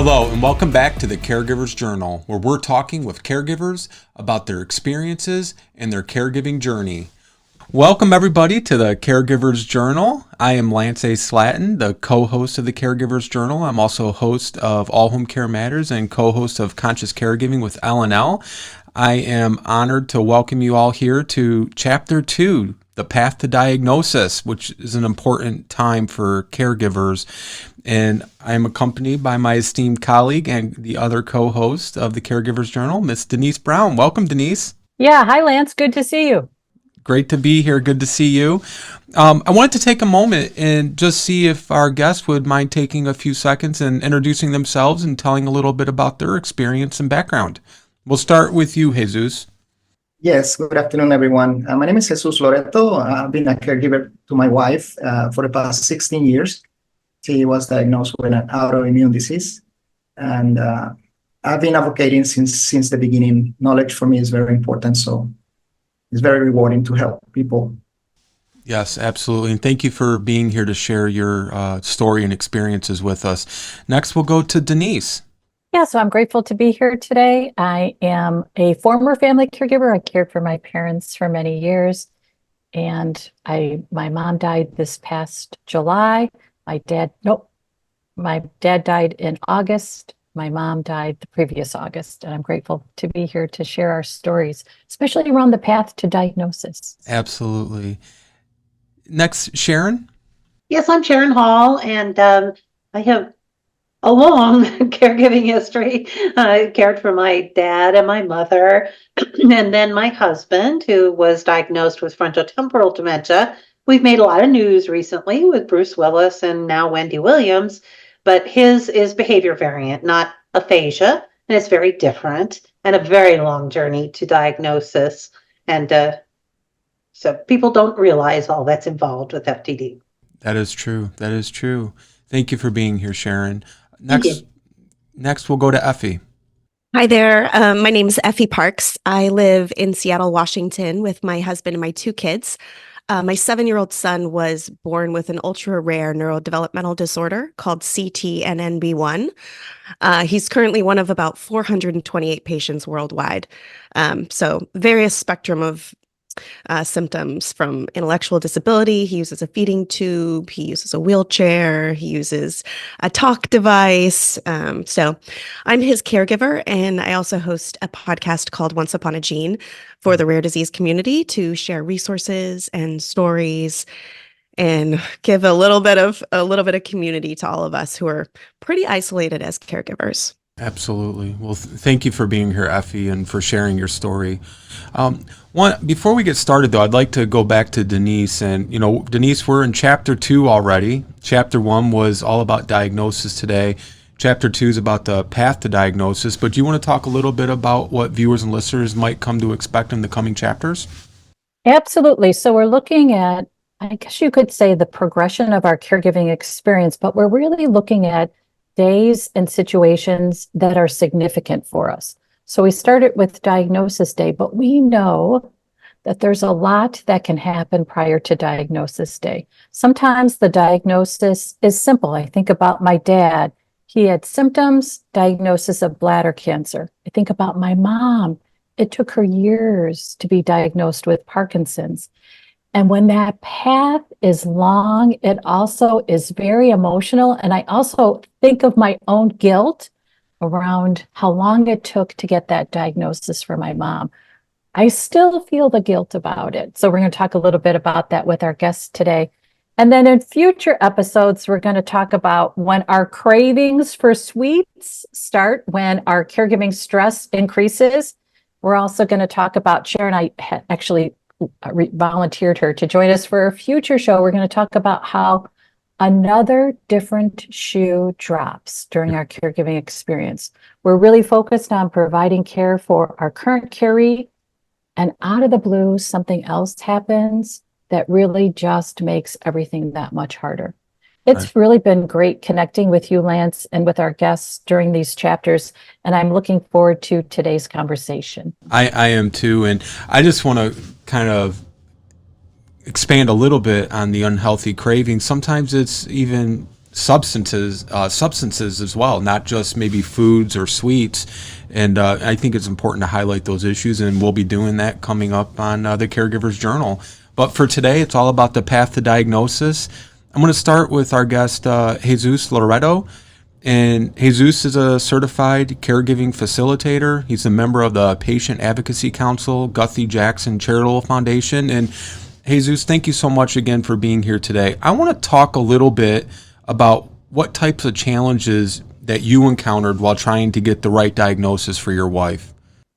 Hello, and welcome back to the Caregivers Journal, where we're talking with caregivers about their experiences and their caregiving journey. Welcome, everybody, to the Caregivers Journal. I am Lance A. Slatton, the co-host of the Caregivers Journal. I'm also host of All Home Care Matters and co-host of Conscious Caregiving with L&L. I am honored to welcome you all here to Chapter 2, The Path to Diagnosis, which is an important time for caregivers. And I am accompanied by my esteemed colleague and the other co-host of the Caregivers Journal, Miss Denise Brown. Welcome, Denise. Yeah, hi, Lance. Good to see you. Great to be here. Good to see you. I wanted to take a moment and just see if our guests would mind taking a few seconds and introducing themselves and telling a little bit about their experience and background. We'll start with you, Jesus. Yes, good afternoon, everyone. My name is Jesus Loreto. I've been a caregiver to my wife for the past 16 years. She was diagnosed with an autoimmune disease, and I've been advocating since the beginning. Knowledge for me is very important, so it's very rewarding to help people. Yes, absolutely. And thank you for being here to share your story and experiences with us. Next, we'll go to Denise. Yeah, so I'm grateful to be here today. I am a former family caregiver. I cared for my parents for many years, and my mom died this past July. My dad died in August. My mom died the previous August, and I'm grateful to be here to share our stories, especially around the path to diagnosis. Absolutely. Next, Sharon. Yes, I'm Sharon Hall, and I have a long caregiving history. I cared for my dad and my mother, and then my husband, who was diagnosed with frontotemporal dementia. We've made a lot of news recently with Bruce Willis and now Wendy Williams, but his is behavior variant, not aphasia, and it's very different and a very long journey to diagnosis. And so people don't realize all that's involved with FTD. That is true. That is true. Thank you for being here, Sharon. Next we'll go to Effie. Hi there. My name is Effie Parks. I live in Seattle, Washington with my husband and my two kids. My 7-year-old son was born with an ultra-rare neurodevelopmental disorder called CTNNB1. He's currently one of about 428 patients worldwide. So various spectrum of symptoms from intellectual disability. He uses a feeding tube. He uses a wheelchair. He uses a talk device. So I'm his caregiver, and I also host a podcast called Once Upon a Gene for the rare disease community to share resources and stories and give a little bit of community to all of us who are pretty isolated as caregivers. Absolutely. Well, thank you for being here, Effie, and for sharing your story. Before we get started, though, I'd like to go back to Denise. And, Denise, we're in Chapter 2 already. Chapter 1 was all about diagnosis today. Chapter 2 is about the path to diagnosis. But do you want to talk a little bit about what viewers and listeners might come to expect in the coming chapters? Absolutely. So we're looking at, I guess you could say, the progression of our caregiving experience, but we're really looking at days and situations that are significant for us. So we started with diagnosis day, but we know that there's a lot that can happen prior to diagnosis day. Sometimes the diagnosis is simple. I think about my dad. He had symptoms, diagnosis of bladder cancer. I think about my mom. It took her years to be diagnosed with Parkinson's. And when that path is long, it also is very emotional. And I also think of my own guilt around how long it took to get that diagnosis for my mom. I still feel the guilt about it. So we're going to talk a little bit about that with our guests today. And then in future episodes, we're going to talk about when our cravings for sweets start, when our caregiving stress increases. We're also going to talk about, Sharon, I actually volunteered her to join us for a future show. We're going to talk about how another different shoe drops during our caregiving experience. We're really focused on providing care for our current caree, and out of the blue, something else happens that really just makes everything that much harder. It's really been great connecting with you, Lance, and with our guests during these chapters, and I'm looking forward to today's conversation. I am too, and I just want to kind of expand a little bit on the unhealthy craving. Sometimes it's even substances as well, not just maybe foods or sweets. And I think it's important to highlight those issues, and we'll be doing that coming up on the Caregiver's Journal. But for today, it's all about the path to diagnosis. I'm going to start with our guest, Jesus Loreto. And Jesus is a certified caregiving facilitator. He's a member of the Patient Advocacy Council, Guthy Jackson Charitable Foundation. And Jesus, thank you so much again for being here today. I want to talk a little bit about what types of challenges that you encountered while trying to get the right diagnosis for your wife.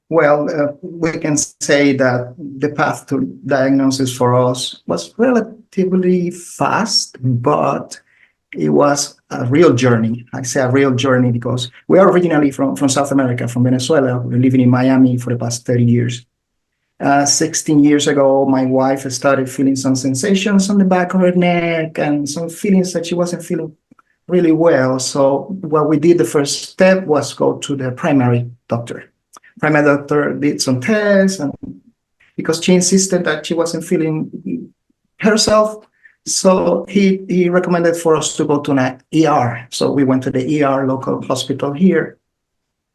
Well, we can say that the path to diagnosis for us was relatively fast, but it was a real journey. I say a real journey because we are originally from South America, from Venezuela. We're living in Miami for the past 30 years. 16 years ago, my wife started feeling some sensations on the back of her neck and some feelings that she wasn't feeling really well. So what we did, the first step was go to the primary doctor. Primary doctor did some tests, and because she insisted that she wasn't feeling herself, so he recommended for us to go to an ER. So we went to the ER, local hospital here.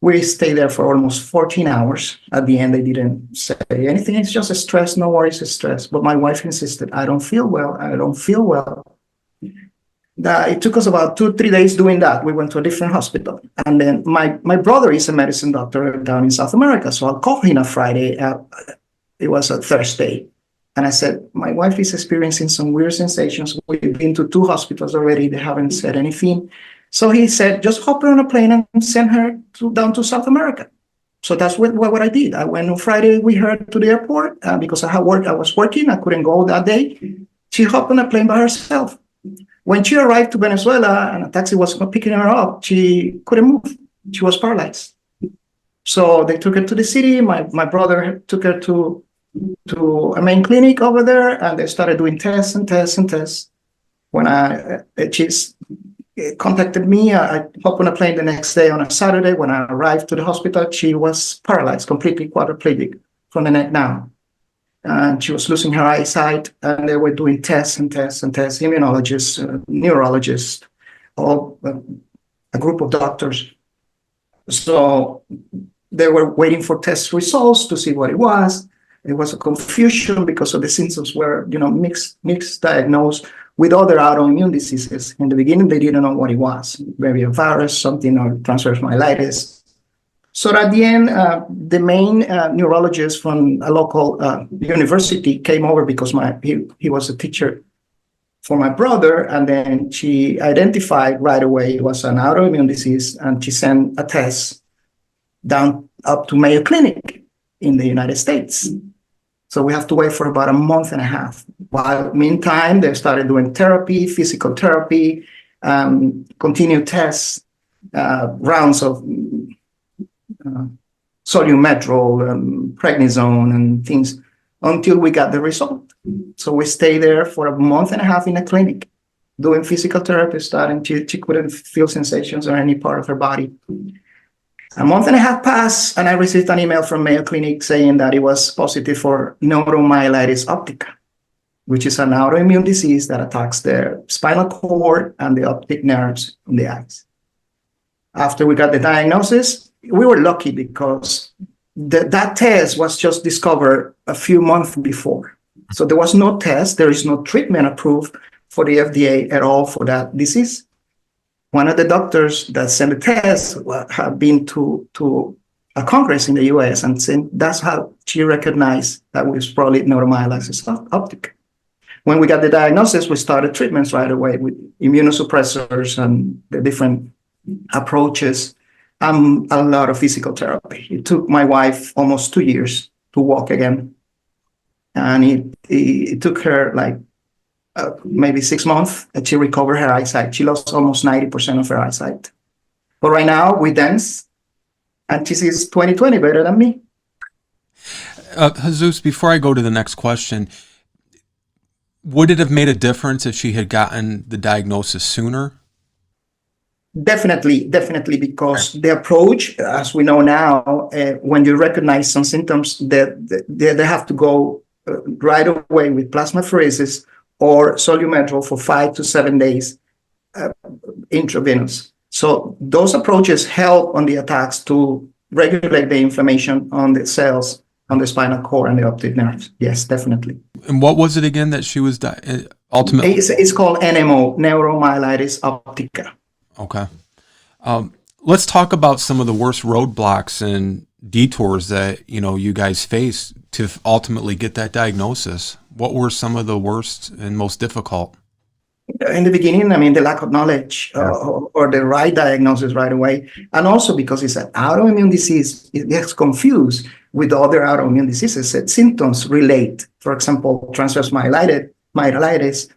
We stayed there for almost 14 hours. At the end, they didn't say anything. It's just a stress, no worries, it's stress. But my wife insisted, I don't feel well, I don't feel well. It took us about 2-3 days doing that. We went to a different hospital. And then my brother is a medicine doctor down in South America. So I'll call him on Friday. It was a Thursday. And I said, my wife is experiencing some weird sensations. We've been to 2 hospitals already. They haven't said anything. So he said, just hop her on a plane and send her down to South America. So that's what I did. I went on Friday with her to the airport because I was working. I couldn't go that day. She hopped on a plane by herself. When she arrived to Venezuela and a taxi was picking her up, she couldn't move. She was paralyzed. So they took her to the city. My brother took her to a main clinic over there, and they started doing tests and tests and tests. When she's contacted me, I hopped on a plane the next day on a Saturday. When I arrived to the hospital, she was paralyzed, completely quadriplegic from the neck down. And she was losing her eyesight, and they were doing tests and tests and tests, immunologists, neurologists, all a group of doctors. So they were waiting for test results to see what it was. It was a confusion because of the symptoms were, mixed diagnosed with other autoimmune diseases. In the beginning, they didn't know what it was, maybe a virus, something, or transverse myelitis. So at the end, the main neurologist from a local university came over because he was a teacher for my brother, and then she identified right away it was an autoimmune disease, and she sent a test down up to Mayo Clinic in the United States. So we have to wait for about a month and a half. While meantime, they started doing therapy, physical therapy, continued tests, rounds of sodium medrol, prednisone, and things until we got the result. So we stayed there for a month and a half in a clinic doing physical therapy, starting she couldn't feel sensations on any part of her body. A month and a half passed, and I received an email from Mayo Clinic saying that it was positive for Neuromyelitis Optica, which is an autoimmune disease that attacks the spinal cord and the optic nerves in the eyes. After we got the diagnosis, we were lucky because that test was just discovered a few months before. So there was no test. There is no treatment approved for the FDA at all for that disease. One of the doctors that sent the test had been to a congress in the US, and that's how she recognized that it was probably neuromyelitis optica. When we got the diagnosis, we started treatments right away with immunosuppressors and the different approaches. A lot of physical therapy. It took my wife almost 2 years to walk again. And it took her maybe 6 months and she recovered her eyesight. She lost almost 90% of her eyesight. But right now we dance and she sees 20/20 better than me. Jesus, before I go to the next question, would it have made a difference if she had gotten the diagnosis sooner? Definitely, because the approach, as we know now, when you recognize some symptoms, they have to go right away with plasmapheresis or sodium medrol for 5 to 7 days intravenous. So those approaches help on the attacks to regulate the inflammation on the cells, on the spinal cord and the optic nerves. Yes, definitely. And what was it again that she was ultimately? It's called NMO, Neuromyelitis Optica. Okay. Let's talk about some of the worst roadblocks and detours that, you guys faced to ultimately get that diagnosis. What were some of the worst and most difficult? In the beginning, I mean, the lack of knowledge or the right diagnosis right away. And also because it's an autoimmune disease, it gets confused with other autoimmune diseases. Symptoms relate. For example, transverse myelitis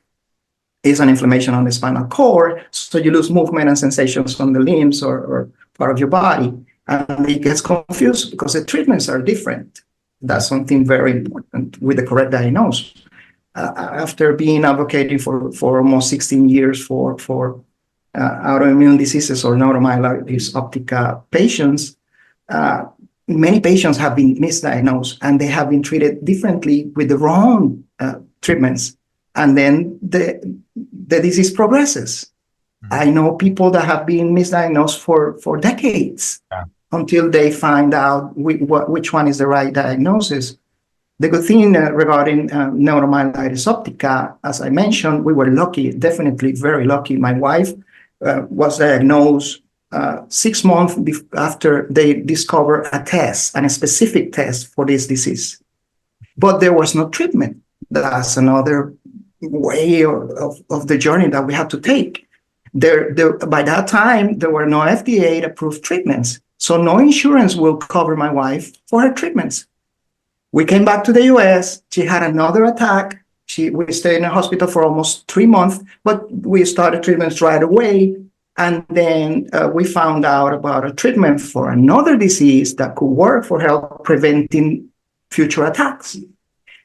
is an inflammation on the spinal cord. So you lose movement and sensations on the limbs or part of your body. And it gets confused because the treatments are different. That's something very important with the correct diagnosis. After being advocating for almost 16 years for autoimmune diseases or neuromyelitis optica patients, many patients have been misdiagnosed and they have been treated differently with the wrong treatments. And then the disease progresses. Mm-hmm. I know people that have been misdiagnosed for decades until they find out which one is the right diagnosis. The good thing regarding neuromyelitis optica, as I mentioned, we were lucky, definitely very lucky. My wife was diagnosed 6 months after they discovered a specific test for this disease. But there was no treatment. That's another way of the journey that we have to take. By that time, there were no FDA-approved treatments. So no insurance will cover my wife for her treatments. We came back to the US. She had another attack. We stayed in the hospital for almost 3 months, but we started treatments right away. And then we found out about a treatment for another disease that could work for help preventing future attacks.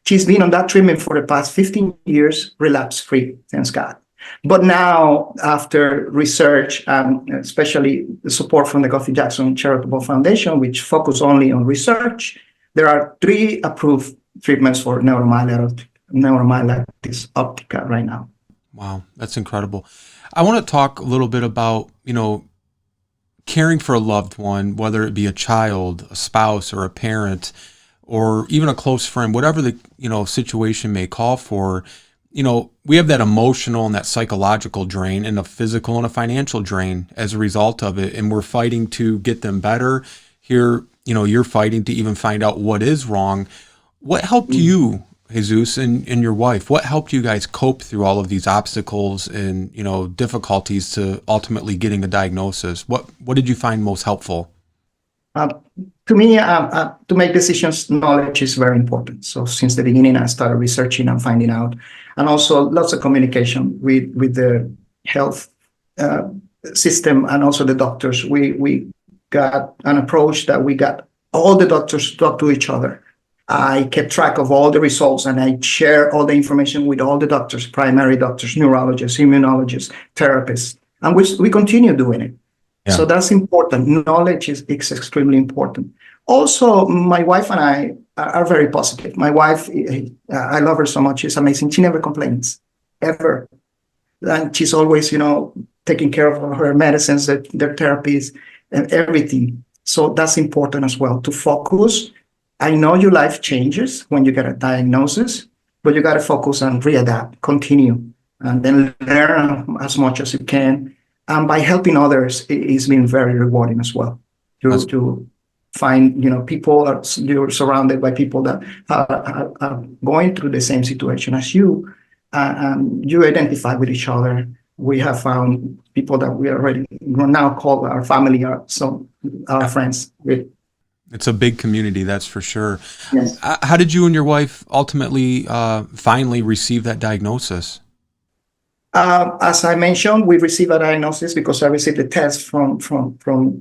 She's been on that treatment for the past 15 years, relapse-free, thanks God. But now, after research, especially the support from the Guthy Charitable Foundation, which focus only on research, there are 3 approved treatments for neuromyelitis optica right now. Wow, that's incredible. I want to talk a little bit about, caring for a loved one, whether it be a child, a spouse, or a parent, or even a close friend, whatever the, situation may call for. We have that emotional and that psychological drain and a physical and a financial drain as a result of it. And we're fighting to get them better. Here, you're fighting to even find out what is wrong. What helped you, Jesus, and your wife? What helped you guys cope through all of these obstacles and, difficulties to ultimately getting a diagnosis? What did you find most helpful? To me, to make decisions, knowledge is very important. So since the beginning, I started researching and finding out, and also lots of communication with the health system and also the doctors. We got an approach that we got all the doctors to talk to each other. I kept track of all the results and I share all the information with all the doctors, primary doctors, neurologists, immunologists, therapists, and we continue doing it. Yeah. So that's important. Knowledge is extremely important. Also, my wife and I are very positive. My wife, I love her so much. She's amazing. She never complains, ever. And she's always, taking care of her medicines, their therapies, and everything. So that's important as well, to focus. I know your life changes when you get a diagnosis, but you got to focus and readapt, continue, and then learn as much as you can. And by helping others, it's been very rewarding as well. To find, people, you're surrounded by people that are going through the same situation as you. You identify with each other. We have found people that we already now call our family, our friends. It's a big community, that's for sure. Yes. How did you and your wife ultimately finally receive that diagnosis? As I mentioned, we received a diagnosis because I received the test from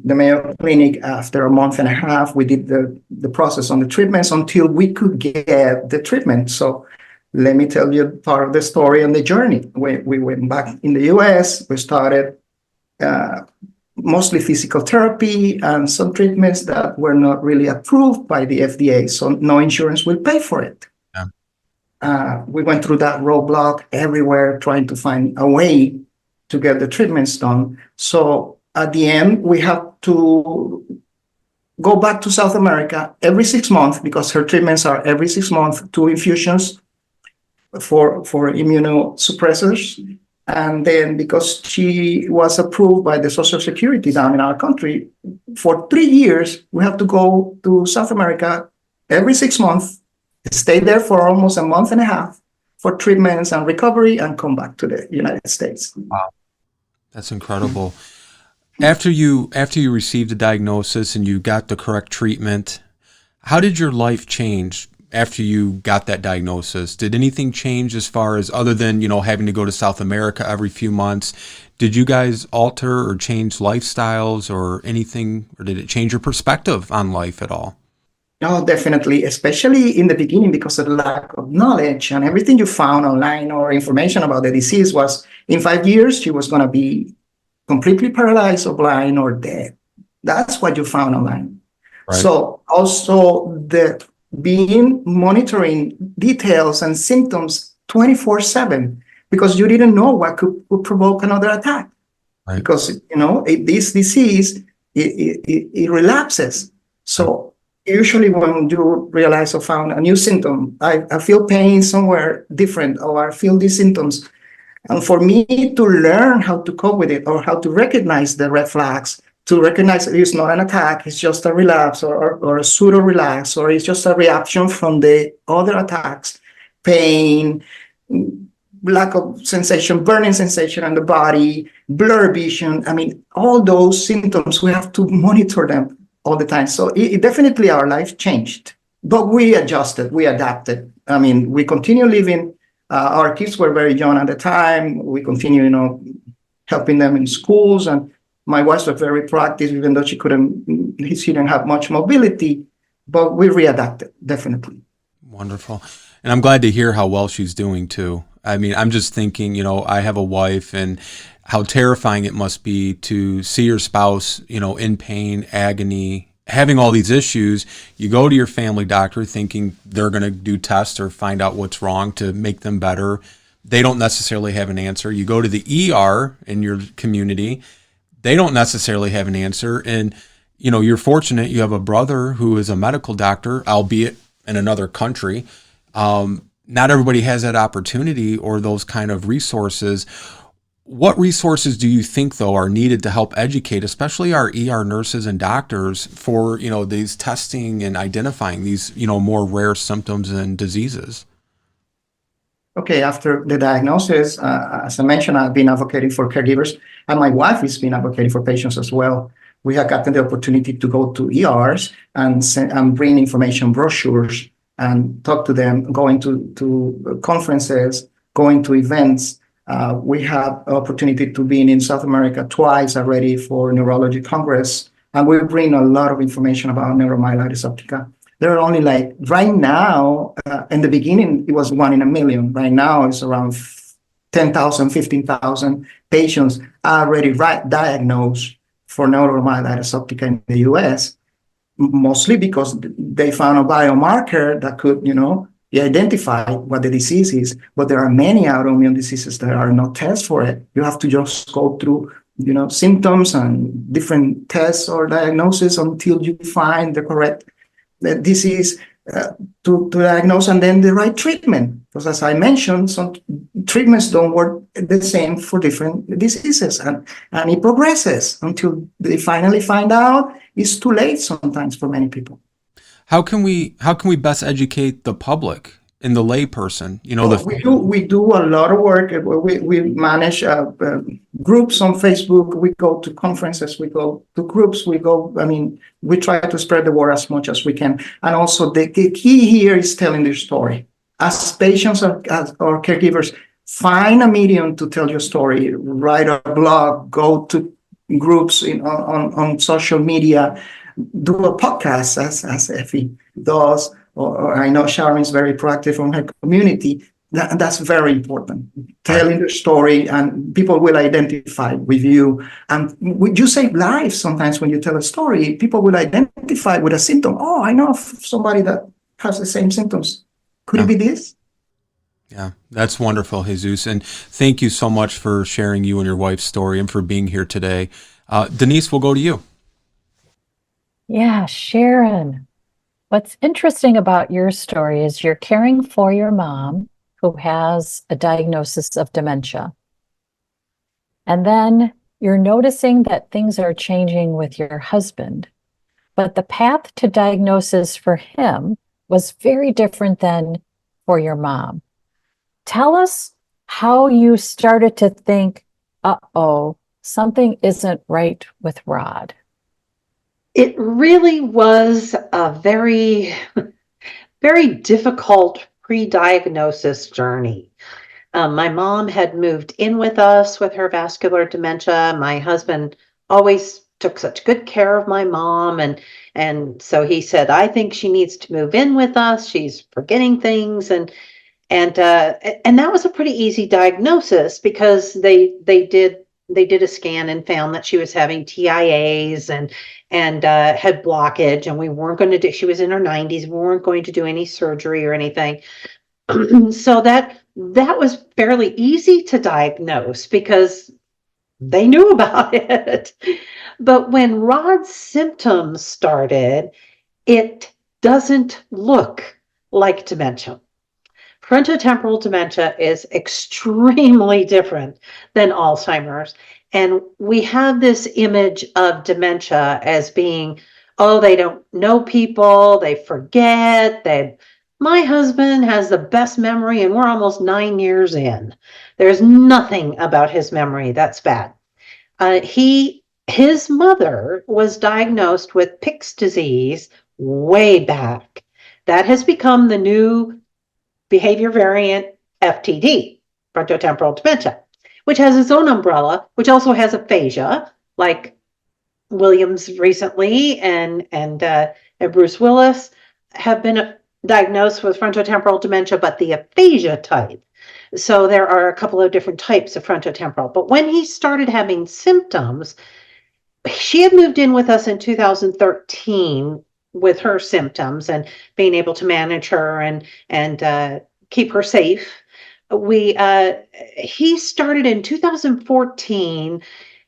the Mayo Clinic after a month and a half. We did the process on the treatments until we could get the treatment. So let me tell you part of the story and the journey. We went back in the US. We started mostly physical therapy and some treatments that were not really approved by the FDA. So no insurance will pay for it. We went through that roadblock everywhere, trying to find a way to get the treatments done. So at the end, we have to go back to South America every 6 months because her treatments are every 6 months, 2 infusions for immunosuppressors. And then because she was approved by the Social Security down in our country, for 3 years, we have to go to South America every 6 months, stay there for almost a month and a half for treatments and recovery, and come back to the United States. Wow, that's incredible. After you received the diagnosis and you got the correct treatment, how did your life change after you got that diagnosis? Did anything change as far as, other than, having to go to South America every few months? Did you guys alter or change lifestyles or anything, or did it change your perspective on life at all? No, definitely, especially in the beginning, because of the lack of knowledge, and everything you found online or information about the disease was in 5 years, she was going to be completely paralyzed or blind or dead. That's what you found online. Right. So also the being monitoring details and symptoms 24/7, because you didn't know what could provoke another attack. Right. Because, this disease, it relapses. So usually when you realize or found a new symptom, I feel pain somewhere different, or I feel these symptoms. And for me to learn how to cope with it, or how to recognize the red flags, to recognize it's not an attack, it's just a relapse or a pseudo relapse, or it's just a reaction from the other attacks, pain, lack of sensation, burning sensation in the body, blurred vision. I mean, all those symptoms, we have to monitor them all the time. So it definitely, our life changed, but we adjusted, we adapted. I mean, we continue living. Our kids were very young at the time. We continue, helping them in schools, and my wife was very proactive, even though she didn't have much mobility, but we readapted, definitely. Wonderful. And I'm glad to hear how well she's doing too. I mean, I'm just thinking, I have a wife, and how terrifying it must be to see your spouse, in pain, agony, having all these issues. You go to your family doctor thinking they're going to do tests or find out what's wrong to make them better. They don't necessarily have an answer. You go to the ER in your community. They don't necessarily have an answer. And, you're fortunate you have a brother who is a medical doctor, albeit in another country. Not everybody has that opportunity or those kind of resources. What resources do you think, though, are needed to help educate, especially our ER nurses and doctors, for, these testing and identifying these, more rare symptoms and diseases? Okay, after the diagnosis, as I mentioned, I've been advocating for caregivers, and my wife has been advocating for patients as well. We have gotten the opportunity to go to ERs and bring information brochures and talk to them, going to conferences, going to events. We have opportunity to be in South America twice already for Neurology Congress, and we bring a lot of information about neuromyelitis optica. There are only right now, in the beginning, it was 1 in a million. Right now, it's around 10,000, 15,000 patients already diagnosed for neuromyelitis optica in the US, mostly because they found a biomarker that could, identify what the disease is. But there are many autoimmune diseases that are not tests for it. You have to just go through, symptoms and different tests or diagnosis until you find the correct disease to diagnose, and then the right treatment. Because as I mentioned, some treatments don't work the same for different diseases, and it progresses until they finally find out. It's too late sometimes for many people. How can we best educate the public and the lay person? We do a lot of work. We manage groups on Facebook. We go to conferences. We go to groups. We try to spread the word as much as we can. And also the key here is telling their story. As patients or caregivers, find a medium to tell your story. Write a blog. Go to groups on social media. Do a podcast, as Effie does. Or I know Sharon is very proactive on her community. That's very important. Telling the story, and people will identify with you. And you save lives sometimes when you tell a story. People will identify with a symptom. Oh, I know of somebody that has the same symptoms. Could it be this? Yeah, that's wonderful, Jesus. And thank you so much for sharing you and your wife's story and for being here today. Denise, we'll go to you. Yeah, Sharon. What's interesting about your story is you're caring for your mom who has a diagnosis of dementia. And then you're noticing that things are changing with your husband. But the path to diagnosis for him was very different than for your mom. Tell us how you started to think, uh-oh, something isn't right with Rod. It really was a very, very difficult pre-diagnosis journey. My mom had moved in with us with her vascular dementia. My husband always took such good care of my mom, and so he said, I think she needs to move in with us. She's forgetting things, and that was a pretty easy diagnosis because they did a scan and found that she was having TIAs and had blockage, and we weren't going to do. She was in her 90s. We weren't going to do any surgery or anything. So that was fairly easy to diagnose because they knew about it. But when Rod's symptoms started, it doesn't look like dementia. Frontotemporal dementia is extremely different than Alzheimer's. And we have this image of dementia as being, oh, they don't know people, they forget, my husband has the best memory and we're almost 9 years in. There's nothing about his memory that's bad. His mother was diagnosed with Pick's disease way back. That has become the new behavior variant FTD, frontotemporal dementia, which has its own umbrella, which also has aphasia, like Williams recently and Bruce Willis have been diagnosed with frontotemporal dementia, but the aphasia type. So there are a couple of different types of frontotemporal. But when he started having symptoms, she had moved in with us in 2013 with her symptoms and being able to manage her and keep her safe. He started in 2014.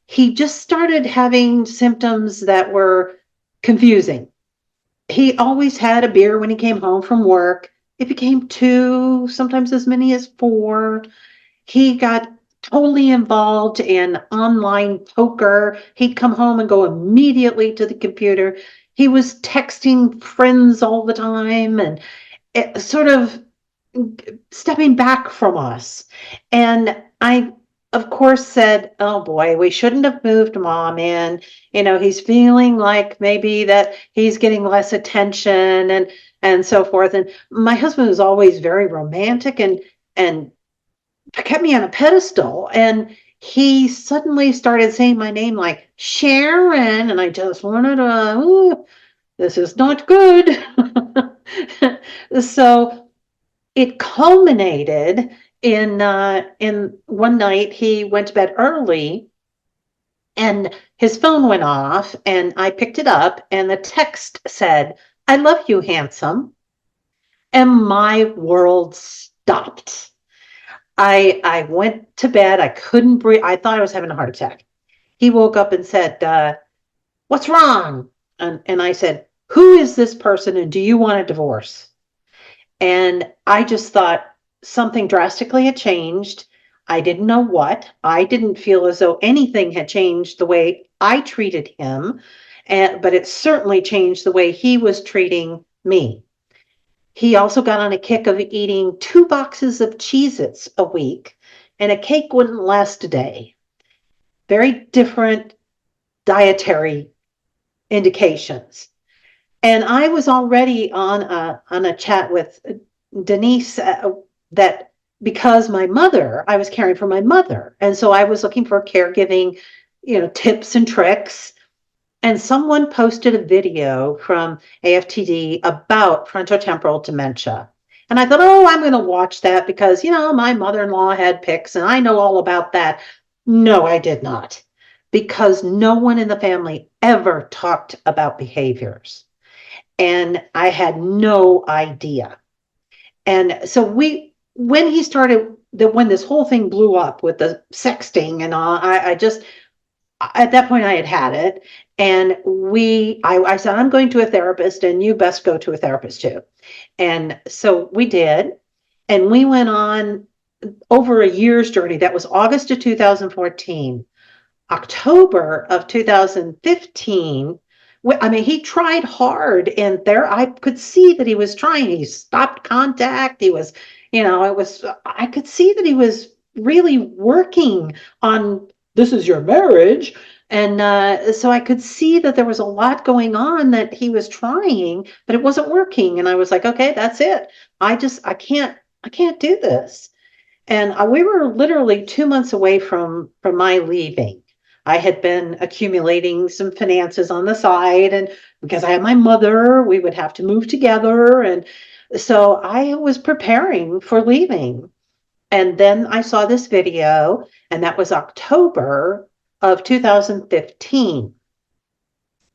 He just started having symptoms that were confusing. He always had a beer when he came home from work. It became 2, sometimes as many as 4. He got totally involved in online poker. He'd come home and go immediately to the computer. He was texting friends all the time and sort of stepping back from us. And I, of course, said, oh boy, we shouldn't have moved mom in. He's feeling like maybe that he's getting less attention and so forth. And my husband was always very romantic and kept me on a pedestal. And he suddenly started saying my name like Sharon. And I just wanted to, this is not good. So it culminated in one night he went to bed early and his phone went off and I picked it up and the text said, I love you, handsome. And my world stopped. I went to bed. I couldn't breathe. I thought I was having a heart attack. He woke up and said, what's wrong? And I said, who is this person and do you want a divorce? And I just thought something drastically had changed. I didn't know what. I didn't feel as though anything had changed the way I treated him, but it certainly changed the way he was treating me. He also got on a kick of eating 2 boxes of Cheez-Its a week, and a cake wouldn't last a day. Very different dietary indications. And I was already on a chat with Denise that because I was caring for my mother. And so I was looking for caregiving, tips and tricks. And someone posted a video from AFTD about frontotemporal dementia. And I thought, oh, I'm going to watch that because, my mother-in-law had PICS and I know all about that. No, I did not. Because no one in the family ever talked about behaviors. And I had no idea. And so we when he started, when this whole thing blew up with the sexting and all, I just, at that point I had it. And I said, I'm going to a therapist and you best go to a therapist too. And so we did. And we went on over a year's journey. That was August of 2014. October of 2015, I mean, he tried hard, and there I could see that he was trying. He stopped contact. He was, I could see that he was really working on, this is your marriage. And so I could see that there was a lot going on, that he was trying, but it wasn't working. And I was like, okay, that's it. I can't do this. And we were literally 2 months away from my leaving. I had been accumulating some finances on the side, and because I had my mother, we would have to move together. And so I was preparing for leaving. And then I saw this video, and that was October of 2015.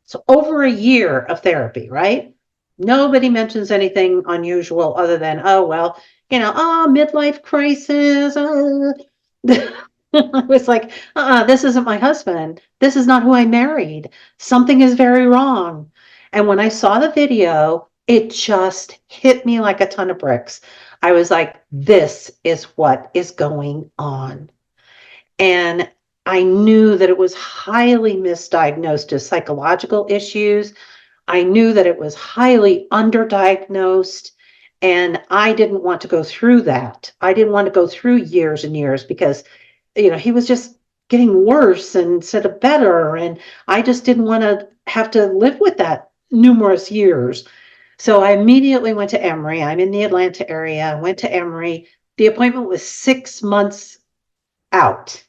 So over a year of therapy, right? Nobody mentions anything unusual other than, oh, well, midlife crisis. I was like, this isn't my husband. This is not who I married. Something is very wrong. And when I saw the video, it just hit me like a ton of bricks. I was like, this is what is going on. And I knew that it was highly misdiagnosed as psychological issues. I knew that it was highly underdiagnosed. And I didn't want to go through that. I didn't want to go through years and years, because he was just getting worse instead of better. And I just didn't want to have to live with that numerous years. So I immediately went to Emory. I'm in the Atlanta area. I went to Emory. The appointment was 6 months out.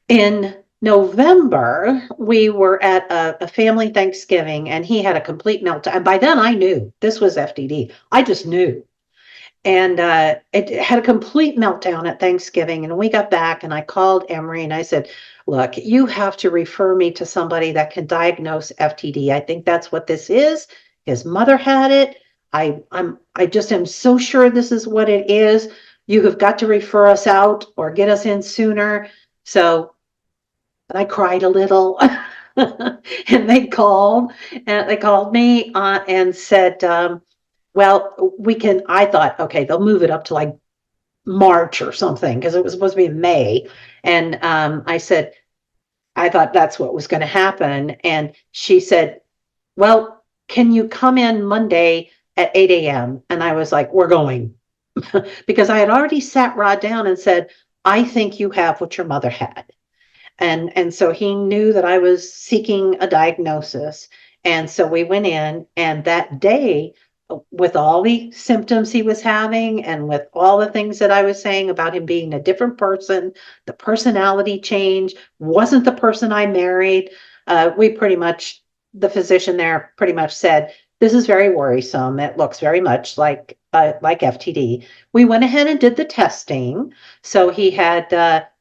In November, we were at a family Thanksgiving, and he had a complete meltdown. And by then I knew this was FTD. I just knew. And it had a complete meltdown at Thanksgiving. And we got back, and I called Emory and I said, look, you have to refer me to somebody that can diagnose FTD. I think that's what this is. His mother had it. I just am so sure this is what it is. You have got to refer us out or get us in sooner. So I cried a little. And they called me and said, well, I thought, okay, they'll move it up to like March or something, because it was supposed to be in May. And I said, I thought that's what was going to happen. And she said, well, can you come in Monday at 8 a.m.? And I was like, we're going. Because I had already sat Rod down and said, I think you have what your mother had. And so he knew that I was seeking a diagnosis. And so we went in, and that day, with all the symptoms he was having, and with all the things that I was saying about him being a different person, the personality change, wasn't the person I married. The physician there pretty much said, this is very worrisome. It looks very much like FTD. We went ahead and did the testing. So he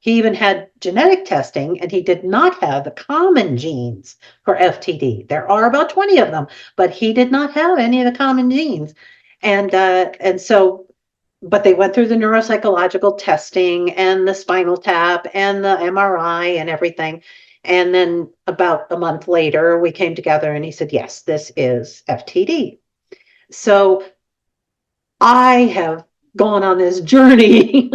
even had genetic testing, and he did not have the common genes for FTD. There are about 20 of them, but he did not have any of the common genes. And so, but they went through the neuropsychological testing and the spinal tap and the MRI and everything. And then about a month later, we came together, and he said, yes, this is FTD. So I have gone on this journey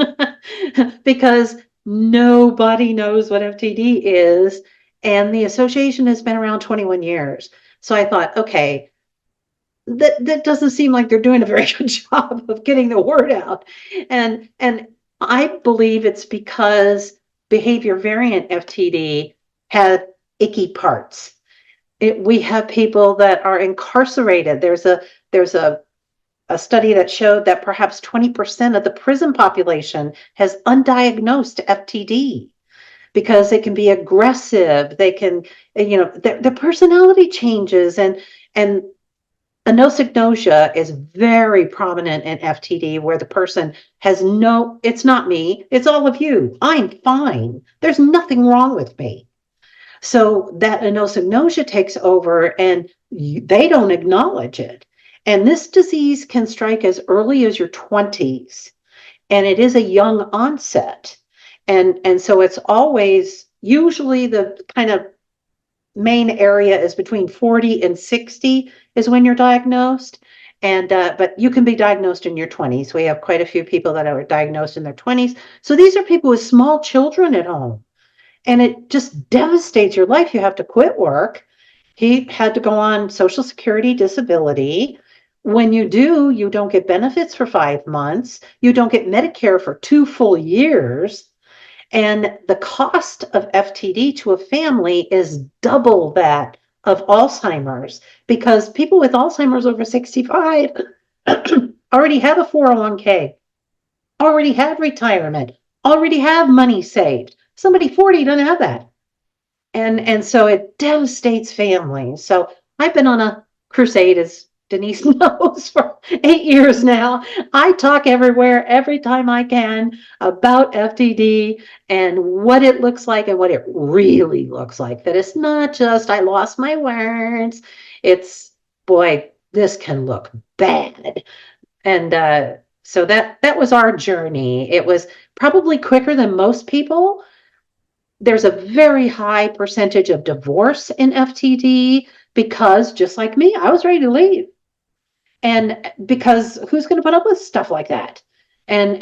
because nobody knows what FTD is. And the association has been around 21 years. So I thought, okay, that doesn't seem like they're doing a very good job of getting the word out. And I believe it's because behavior variant FTD had icky parts. We have people that are incarcerated. There's a study that showed that perhaps 20% of the prison population has undiagnosed FTD, because they can be aggressive. They can, their personality changes, and anosognosia is very prominent in FTD, where the person has it's not me, it's all of you. I'm fine. There's nothing wrong with me. So that anosognosia takes over, and they don't acknowledge it. And this disease can strike as early as your 20s. and it is a young onset. And so it's always, usually the kind of main area is between 40 and 60 is when you're diagnosed. And but you can be diagnosed in your 20s. We have quite a few people that are diagnosed in their 20s. So these are people with small children at home. And it just devastates your life. You have to quit work. He had to go on Social Security disability. When you do, you don't get benefits for 5 months. You don't get Medicare for 2 full years. And the cost of FTD to a family is double that of Alzheimer's, because people with Alzheimer's over 65 already have a 401k, already have retirement, already have money saved. Somebody 40 doesn't have that. And so it devastates families. So I've been on a crusade, as Denise knows, for 8 years now. I talk everywhere, every time I can, about FTD and what it looks like and what it really looks like. That it's not just, I lost my words. It's, boy, this can look bad. And so that was our journey. It was probably quicker than most people. There's a very high percentage of divorce in FTD because, just like me, I was ready to leave. And because who's going to put up with stuff like that? And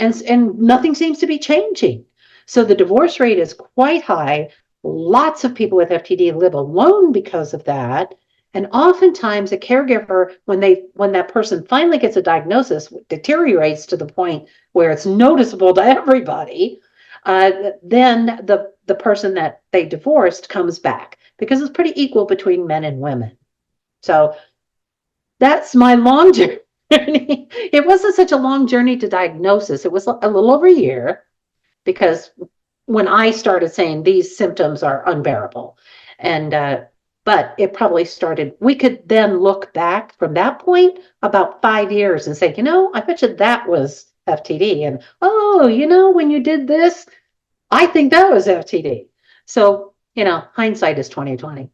nothing seems to be changing. So the divorce rate is quite high. Lots of people with FTD live alone because of that. And oftentimes a caregiver, when that person finally gets a diagnosis, deteriorates to the point where it's noticeable to everybody. Then the person that they divorced comes back, because it's pretty equal between men and women. So that's my long journey. It wasn't such a long journey to diagnosis. It was a little over a year, because when I started saying these symptoms are unbearable, and but it probably started, we could then look back from that point about 5 years and say, I bet you that was FTD. And, when you did this, I think that was FTD. So, hindsight is 20/20.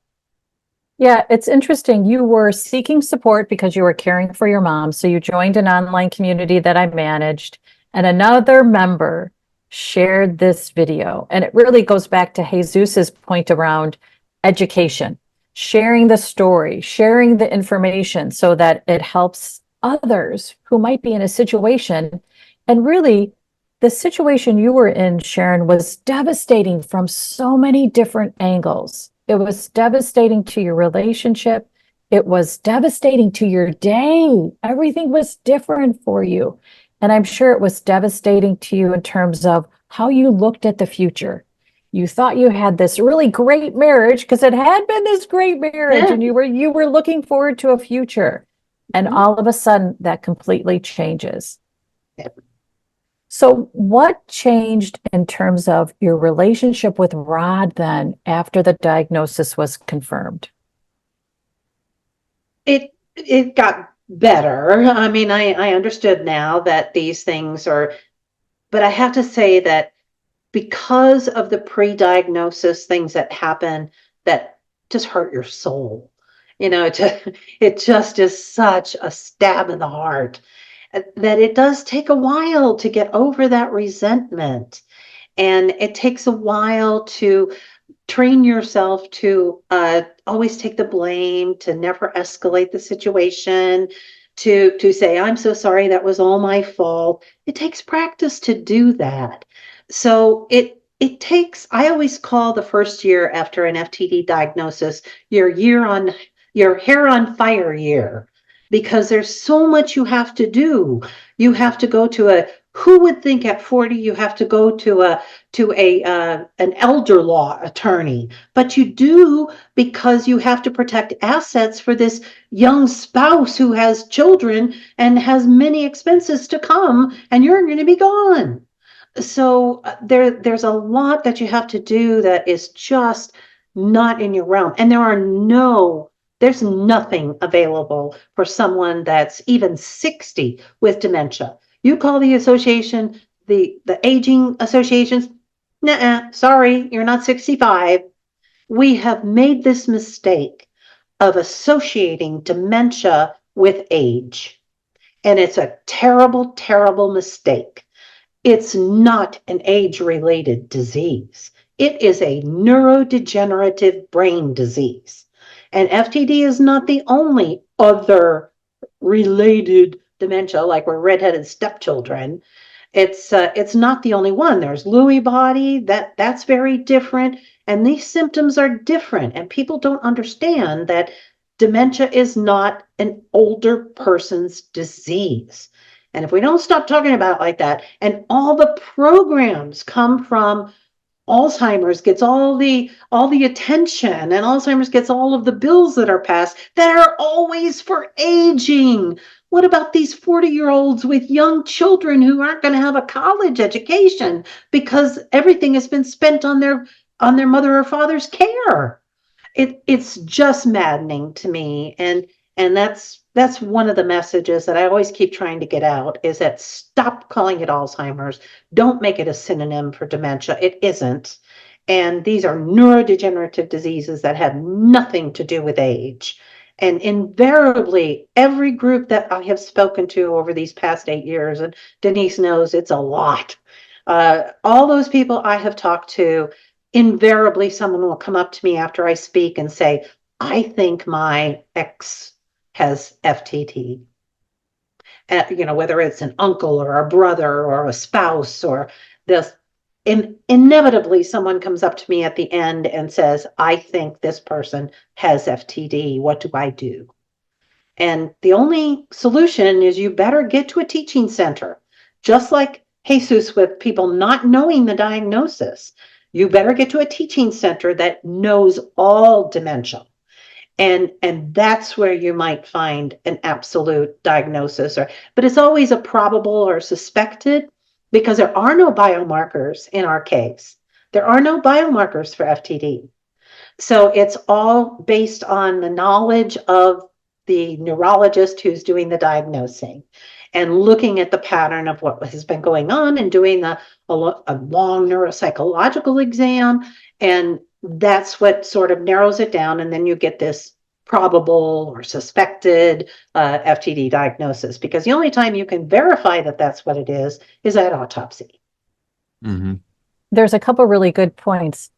Yeah, it's interesting. You were seeking support because you were caring for your mom. So you joined an online community that I managed, and another member shared this video. And it really goes back to Jesus's point around education, sharing the story, sharing the information so that it helps others who might be in a situation. And really, the situation you were in, Sharon, was devastating from so many different angles. It was devastating to your relationship. It was devastating to your day. Everything was different for you. And I'm sure it was devastating to you in terms of how you looked at the future. You thought you had this really great marriage, because it had been this great marriage, and you were looking forward to a future. And all of a sudden that completely changes. So what changed in terms of your relationship with Rod then after the diagnosis was confirmed? It got better. I mean, I understood now that these things are, but I have to say that because of the pre-diagnosis things that happen that just hurt your soul, it just is such a stab in the heart, that it does take a while to get over that resentment. And it takes a while to train yourself to always take the blame, to never escalate the situation, to say, I'm so sorry, that was all my fault. It takes practice to do that. So it takes, I always call the first year after an FTD diagnosis your hair on fire year, because there's so much you have to do. You have to go to who would think at 40 you have to go to an elder law attorney, but you do, because you have to protect assets for this young spouse who has children and has many expenses to come, and you're going to be gone. So there's a lot that you have to do that is just not in your realm. And there's nothing available for someone that's even 60 with dementia. You call the association, the aging associations, sorry, you're not 65. We have made this mistake of associating dementia with age. And it's a terrible, terrible mistake. It's not an age-related disease. It is a neurodegenerative brain disease. And FTD is not the only other related dementia, like we're redheaded stepchildren. It's not the only one. There's Lewy body, that's very different. And these symptoms are different. And people don't understand that dementia is not an older person's disease. And if we don't stop talking about it like that, and all the programs come from Alzheimer's gets all the attention, and Alzheimer's gets all of the bills that are passed that are always for aging. What about these 40-year-olds with young children who aren't going to have a college education because everything has been spent on their mother or father's care? It's just maddening to me, and that's one of the messages that I always keep trying to get out, is that stop calling it Alzheimer's. Don't make it a synonym for dementia. It isn't. And these are neurodegenerative diseases that have nothing to do with age. And invariably, every group that I have spoken to over these past 8 years, and Denise knows it's a lot, all those people I have talked to, invariably someone will come up to me after I speak and say, I think my ex has FTD. Whether it's an uncle or a brother or a spouse or this, inevitably someone comes up to me at the end and says, I think this person has FTD. What do I do? And the only solution is you better get to a teaching center. Just like Jesus with people not knowing the diagnosis, you better get to a teaching center that knows all dementia. And that's where you might find an absolute diagnosis, but it's always a probable or suspected, because there are no biomarkers in our case. There are no biomarkers for FTD. So it's all based on the knowledge of the neurologist who's doing the diagnosing and looking at the pattern of what has been going on and doing a long neuropsychological exam. And that's what sort of narrows it down. And then you get this probable or suspected FTD diagnosis, because the only time you can verify that that's what it is at autopsy. Mm-hmm. There's a couple really good points,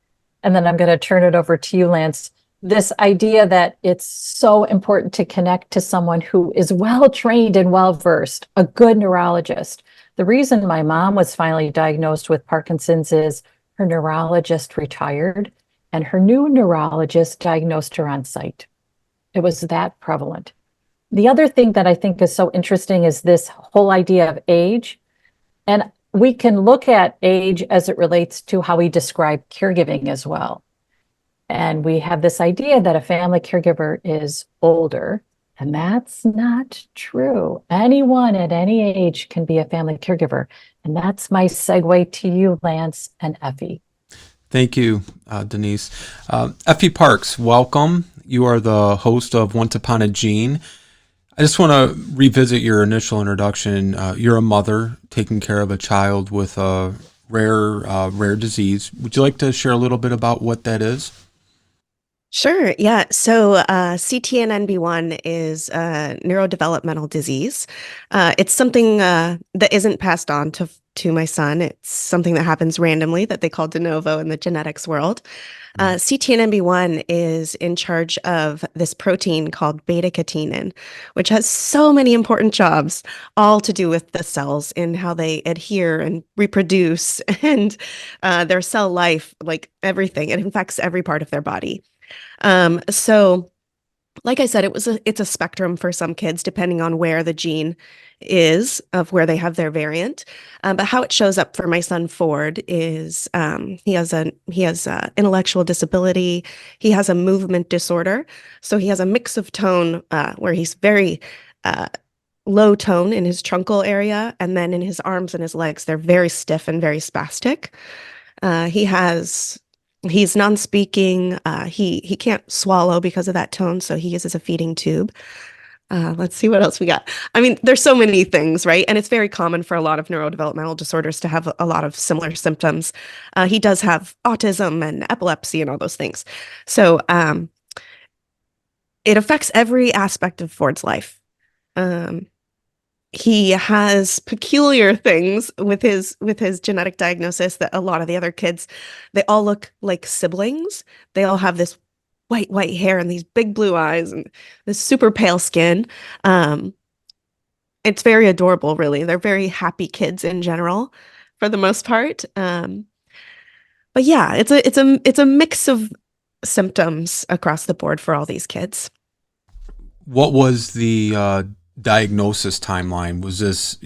and then I'm going to turn it over to you, Lance. This idea that it's so important to connect to someone who is well trained and well versed, a good neurologist. The reason my mom was finally diagnosed with Parkinson's is her neurologist retired, and her new neurologist diagnosed her on site. It was that prevalent. The other thing that I think is so interesting is this whole idea of age. And we can look at age as it relates to how we describe caregiving as well. And we have this idea that a family caregiver is older, and that's not true. Anyone at any age can be a family caregiver. And that's my segue to you, Lance and Effie. Thank you, Denise. Effie Parks, welcome. You are the host of Once Upon a Gene. I just want to revisit your initial introduction. You're a mother taking care of a child with a rare disease. Would you like to share a little bit about what that is? Sure. Yeah. So CTNNB1 is a neurodevelopmental disease. It's something that isn't passed on to my son. It's something that happens randomly that they call de novo in the genetics world. CTNNB1 is in charge of this protein called beta-catenin, which has so many important jobs, all to do with the cells and how they adhere and reproduce and their cell life, like everything. It infects every part of their body. So like I said, it's a spectrum for some kids, depending on where the gene is of where they have their variant. But how it shows up for my son Ford is he has a intellectual disability. He has a movement disorder. So he has a mix of tone where he's very low tone in his truncal area, and then in his arms and his legs, they're very stiff and very spastic. He's non-speaking. He can't swallow because of that tone, so he uses a feeding tube. Let's see what else we got. I mean, there's so many things, right? And it's very common for a lot of neurodevelopmental disorders to have a lot of similar symptoms. He does have autism and epilepsy and all those things. So it affects every aspect of Ford's life. he has peculiar things with his genetic diagnosis that a lot of the other kids, they all look like siblings. They all have this white hair and these big blue eyes and this super pale skin. Um, it's very adorable, really. They're very happy kids in general, for the most part. But yeah, it's a mix of symptoms across the board for all these kids. What was the diagnosis timeline? Was this,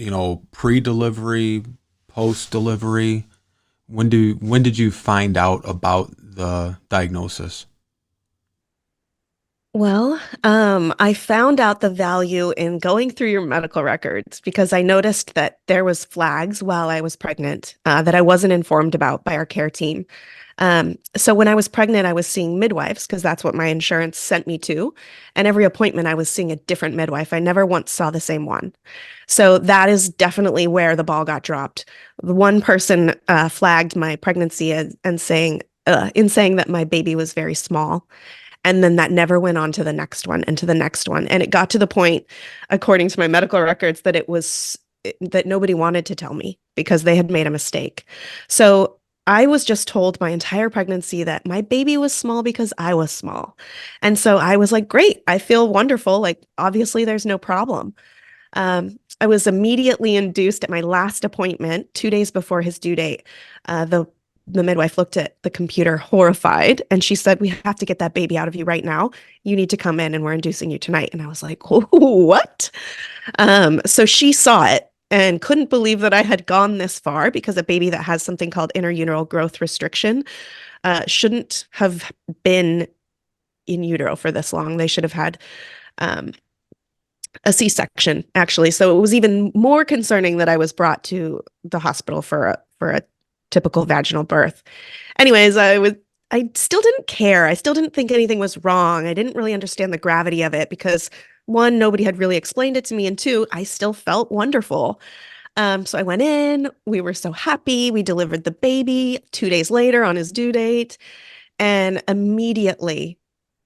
pre-delivery, post-delivery? When did you find out about the diagnosis? Well, I found out the value in going through your medical records because I noticed that there was flags while I was pregnant that I wasn't informed about by our care team. So when I was pregnant, I was seeing midwives because that's what my insurance sent me to. And every appointment, I was seeing a different midwife. I never once saw the same one. So that is definitely where the ball got dropped. The one person flagged my pregnancy and saying, in saying that my baby was very small. And then that never went on to the next one and to the next one. And it got to the point, according to my medical records, that nobody wanted to tell me because they had made a mistake. So I was just told my entire pregnancy that my baby was small because I was small. And so I was like, great, I feel wonderful. Like, obviously, there's no problem. I was immediately induced at my last appointment, 2 days before his due date. The midwife looked at the computer horrified and she said, "We have to get that baby out of you right now. You need to come in and we're inducing you tonight." And I was like, what? So she saw it and couldn't believe that I had gone this far because a baby that has something called intrauterine growth restriction shouldn't have been in utero for this long. They should have had a C-section, actually. So it was even more concerning that I was brought to the hospital for a typical vaginal birth. Anyways, I still didn't care. I still didn't think anything was wrong. I didn't really understand the gravity of it because, one, nobody had really explained it to me, and two, I still felt wonderful. So I went in, we were so happy. We delivered the baby 2 days later on his due date, and immediately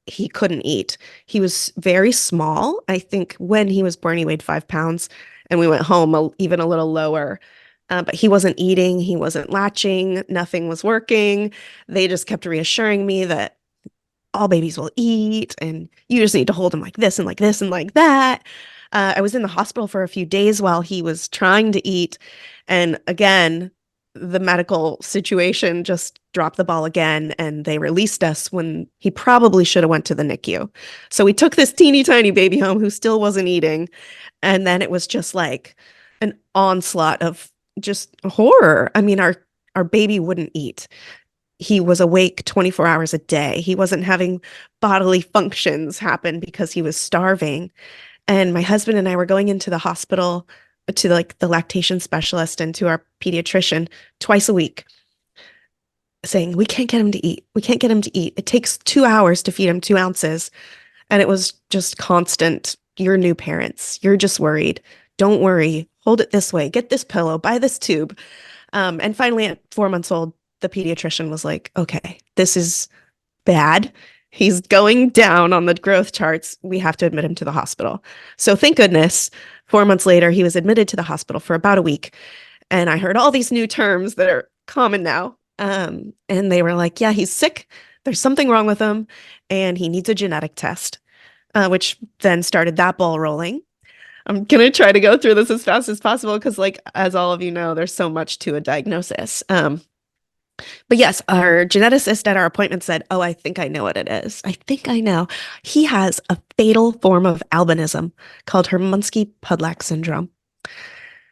he couldn't eat. He was very small. I think when he was born, he weighed 5 pounds, and we went home even a little lower. But he wasn't eating, he wasn't latching, nothing was working. They just kept reassuring me that all babies will eat and you just need to hold him like this and like this and like that. I was in the hospital for a few days while he was trying to eat. And again, the medical situation just dropped the ball again, and they released us when he probably should have went to the NICU. So we took this teeny tiny baby home who still wasn't eating. And then it was just like an onslaught of just horror. I mean, our baby wouldn't eat. He was awake 24 hours a day. He wasn't having bodily functions happen because he was starving. And my husband and I were going into the hospital to like the lactation specialist and to our pediatrician twice a week saying, "We can't get him to eat. We can't get him to eat. It takes 2 hours to feed him 2 ounces." And it was just constant. "You're new parents. You're just worried. Don't worry. Hold it this way. Get this pillow. Buy this tube." And finally, at 4 months old, the pediatrician was like, "Okay, this is bad. He's going down on the growth charts. We have to admit him to the hospital." So thank goodness, 4 months later, he was admitted to the hospital for about a week. And I heard all these new terms that are common now. And they were like, "Yeah, he's sick. There's something wrong with him. And he needs a genetic test," which then started that ball rolling. I'm going to try to go through this as fast as possible because, like, as all of you know, there's so much to a diagnosis. But yes, our geneticist at our appointment said, "Oh, I think I know what it is. I think I know. He has a fatal form of albinism called Hermansky-Pudlak syndrome.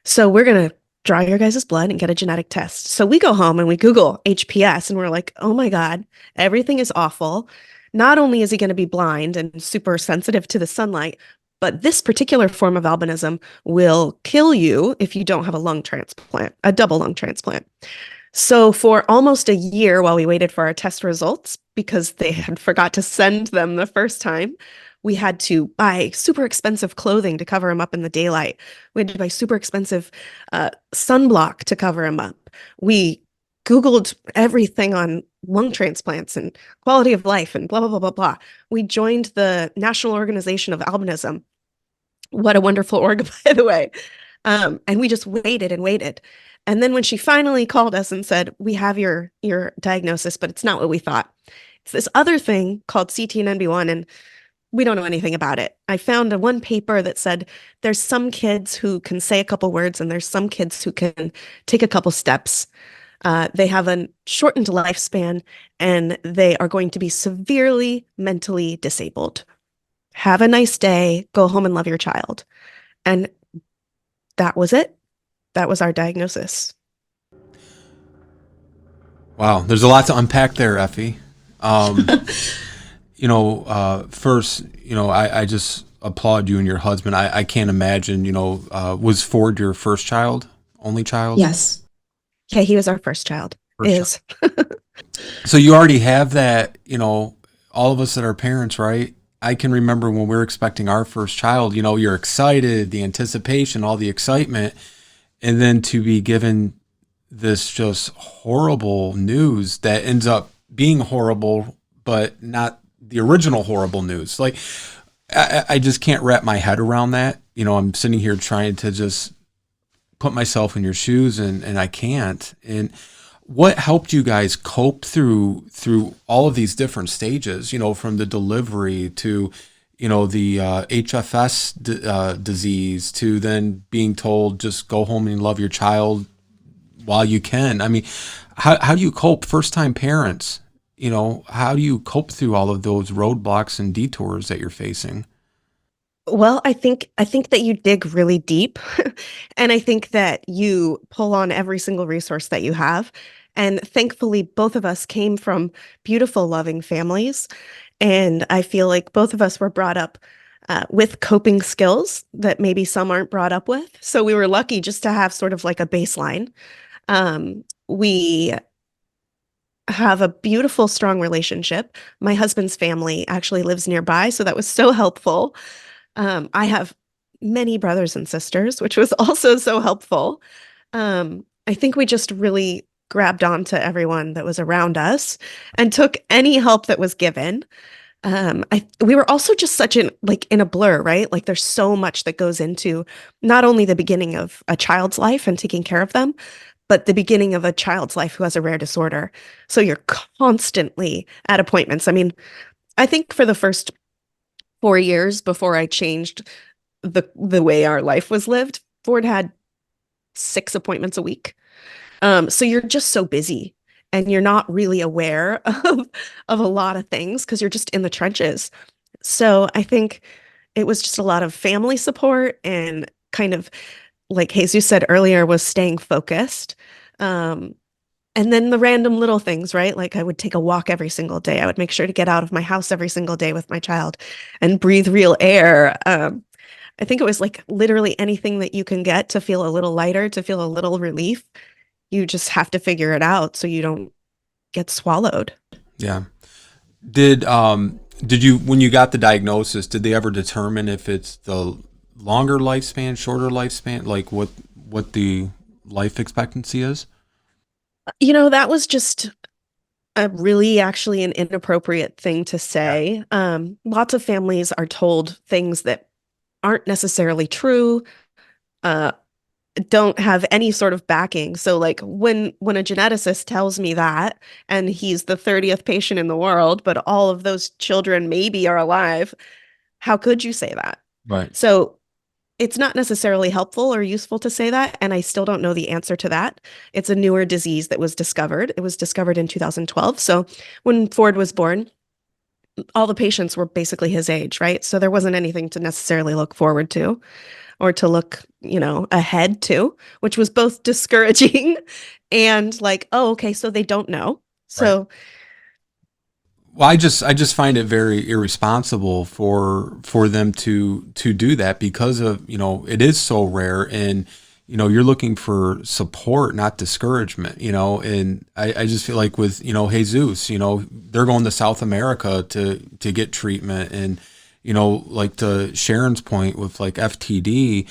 So we're going to draw your guys' blood and get a genetic test." So we go home and we Google HPS and we're like, "Oh my God, everything is awful. Not only is he going to be blind and super sensitive to the sunlight, but this particular form of albinism will kill you if you don't have a lung transplant, a double lung transplant." So for almost a year while we waited for our test results, because they had forgot to send them the first time, we had to buy super expensive clothing to cover him up in the daylight. We had to buy super expensive sunblock to cover him up. We Googled everything on lung transplants and quality of life and blah, blah, blah, blah, blah. We joined the National Organization of Albinism. What a wonderful organ, by the way. And we just waited and waited. And then when she finally called us and said, we have your diagnosis, but it's not what we thought. It's this other thing called CTNNB1, and we don't know anything about it. I found one paper that said there's some kids who can say a couple words and there's some kids who can take a couple steps. They have a shortened lifespan and they are going to be severely mentally disabled. Have a nice day, go home and love your child. And that was it. That was our diagnosis. Wow, there's a lot to unpack there, Effie. First, I just applaud you and your husband. I can't imagine, was Ford your first child, only child? Yes. Yeah, he was our first child. So you already have that, all of us that are parents, right? I can remember when we were expecting our first child, you're excited, the anticipation, all the excitement, and then to be given this just horrible news that ends up being horrible, but not the original horrible news. Like, I just can't wrap my head around that. I'm sitting here trying to just put myself in your shoes, and I can't. And what helped you guys cope through all of these different stages, from the delivery to, the HFS disease, to then being told just go home and love your child while you can? I mean, how do you cope? First-time parents, how do you cope through all of those roadblocks and detours that you're facing? Well, I think that you dig really deep, and I think that you pull on every single resource that you have. And thankfully, both of us came from beautiful, loving families, and I feel like both of us were brought up with coping skills that maybe some aren't brought up with. So we were lucky just to have sort of like a baseline. We have a beautiful, strong relationship. My husband's family actually lives nearby, so that was so helpful. I have many brothers and sisters, which was also so helpful. I think we just really grabbed onto everyone that was around us and took any help that was given. We were also just in a blur, right? Like there's so much that goes into not only the beginning of a child's life and taking care of them, but the beginning of a child's life who has a rare disorder. So you're constantly at appointments. I mean, I think for the first 4 years before I changed the way our life was lived, Ford had 6 appointments a week. So you're just so busy and you're not really aware of a lot of things because you're just in the trenches. So I think it was just a lot of family support and kind of, like Jesus said earlier, was staying focused. And then the random little things, right? Like I would take a walk every single day. I would make sure to get out of my house every single day with my child and breathe real air. I think it was like literally anything that you can get to feel a little lighter, to feel a little relief. You just have to figure it out so you don't get swallowed. Yeah. Did you, when you got the diagnosis, did they ever determine if it's the longer lifespan, shorter lifespan, like what the life expectancy is? That was just a really actually an inappropriate thing to say. Lots of families are told things that aren't necessarily true, don't have any sort of backing. So like when a geneticist tells me that, and he's the 30th patient in the world, but all of those children maybe are alive, how could you say that? Right. So it's not necessarily helpful or useful to say that, and I still don't know the answer to that. It's a newer disease that was discovered. It was discovered in 2012. So when Ford was born, all the patients were basically his age, right? So there wasn't anything to necessarily look forward to or to look, ahead to, which was both discouraging and like, oh, okay, so they don't know. So right. Well, I just find it very irresponsible for them to do that because of, it is so rare, and you're looking for support, not discouragement, and I just feel like with, Jesus, they're going to South America to get treatment, and like to Sharon's point with like FTD,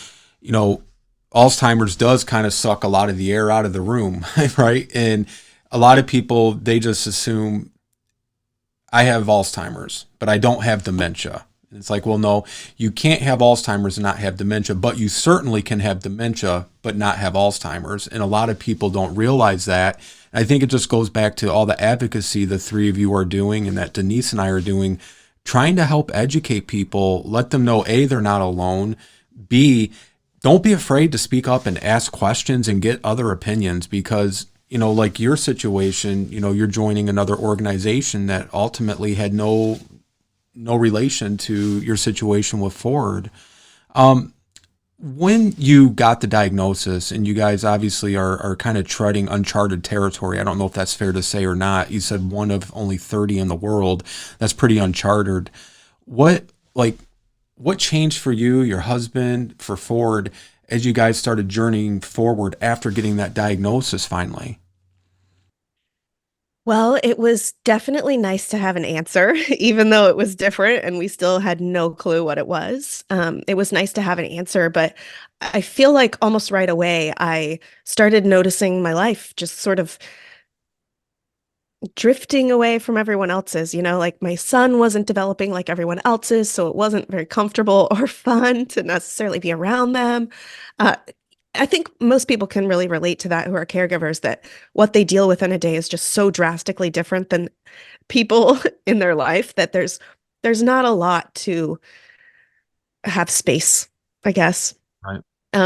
Alzheimer's does kind of suck a lot of the air out of the room, right? And a lot of people, they just assume I have Alzheimer's, but I don't have dementia. It's like, well, no, you can't have Alzheimer's and not have dementia, but you certainly can have dementia but not have Alzheimer's. And a lot of people don't realize that. I think it just goes back to all the advocacy the three of you are doing and that Denise and I are doing, trying to help educate people, let them know, A, they're not alone, B, don't be afraid to speak up and ask questions and get other opinions, because, you know, like your situation, you know, you're joining another organization that ultimately had no relation to your situation with Ford. When you got the diagnosis, and you guys obviously are kind of treading uncharted territory, I don't know if that's fair to say or not. You said one of only 30 in the world. That's pretty uncharted. What changed for you, your husband, for Ford, as you guys started journeying forward after getting that diagnosis finally? Well, it was definitely nice to have an answer, even though it was different and we still had no clue what it was. It was nice to have an answer, but I feel like almost right away, I started noticing my life just sort of drifting away from everyone else's. Like my son wasn't developing like everyone else's, so it wasn't very comfortable or fun to necessarily be around them. Uh, I think most people can really relate to that who are caregivers, that what they deal with in a day is just so drastically different than people in their life that there's not a lot to have space, I guess. Right.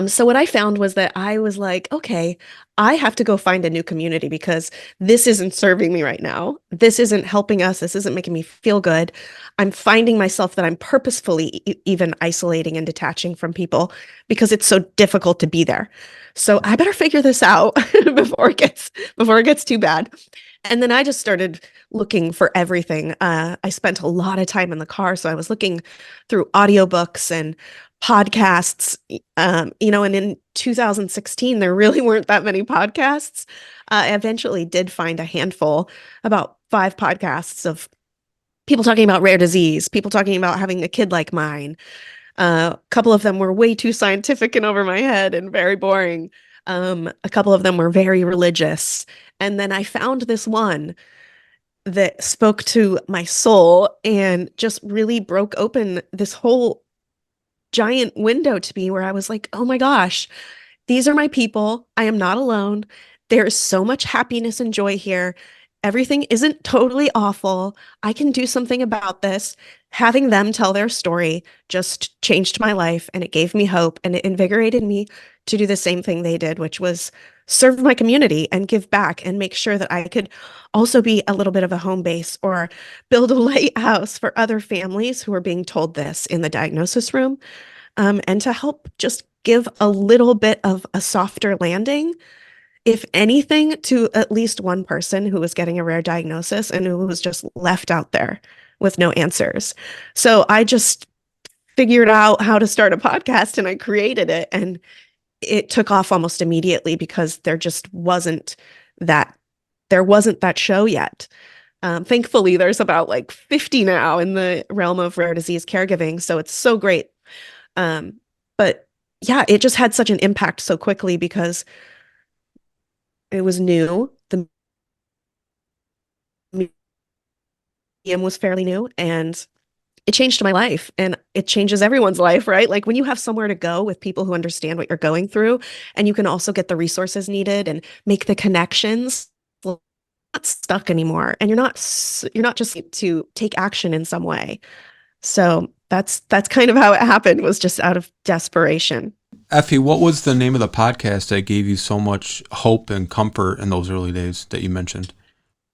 So what I found was that I was like, okay, I have to go find a new community because this isn't serving me right now. This isn't helping us. This isn't making me feel good. I'm finding myself that I'm purposefully even isolating and detaching from people because it's so difficult to be there. So I better figure this out before it gets too bad. And then I just started looking for everything. I spent a lot of time in the car, so I was looking through audiobooks and podcasts, and in 2016, there really weren't that many podcasts. I eventually did find a handful, about 5 podcasts of people talking about rare disease, people talking about having a kid like mine. A couple of them were way too scientific and over my head and very boring. A couple of them were very religious. And then I found this one that spoke to my soul and just really broke open this whole giant window to me where I was like, oh my gosh, these are my people. I am not alone. There is so much happiness and joy here. Everything isn't totally awful. I can do something about this. Having them tell their story just changed my life, and it gave me hope, and it invigorated me to do the same thing they did, which was serve my community and give back and make sure that I could also be a little bit of a home base or build a lighthouse for other families who are being told this in the diagnosis room, and to help just give a little bit of a softer landing, if anything, to at least one person who was getting a rare diagnosis and who was just left out there with no answers. So I just figured out how to start a podcast and I created it, and it took off almost immediately because there wasn't that show yet. Thankfully, there's about like 50 now in the realm of rare disease caregiving. So it's so great. But yeah, it just had such an impact so quickly because it was new. The medium was fairly new, and it changed my life, and it changes everyone's life, right? Like when you have somewhere to go with people who understand what you're going through, and you can also get the resources needed and make the connections, well, you're not stuck anymore, and you're not just to take action in some way. So that's kind of how it happened, was just out of desperation. Effie, what was the name of the podcast that gave you so much hope and comfort in those early days that you mentioned?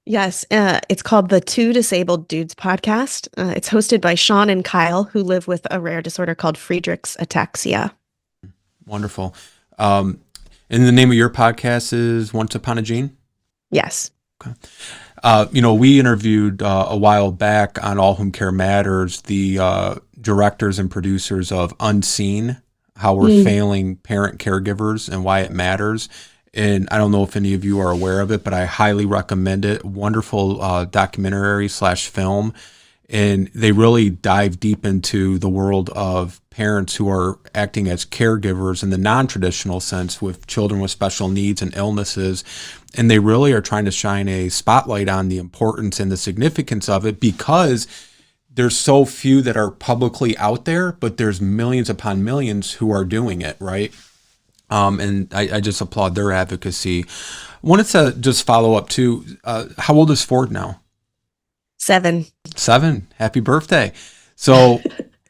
Yes, it's called the Two Disabled Dudes podcast. It's hosted by Sean and Kyle, who live with a rare disorder called Friedreich's ataxia. Wonderful. And the name of your podcast is Once Upon a Gene? Yes. Okay. We interviewed a while back on All Whom Care Matters the directors and producers of Unseen, how we're failing parent caregivers and why it matters. And I don't know if any of you are aware of it, but I highly recommend it. Wonderful documentary/film. And they really dive deep into the world of parents who are acting as caregivers in the non-traditional sense with children with special needs and illnesses. And they really are trying to shine a spotlight on the importance and the significance of it, because there's so few that are publicly out there, but there's millions upon millions who are doing it, right? And I just applaud their advocacy. Wanted to just follow up too. How old is Ford now? 7. 7. Happy birthday. So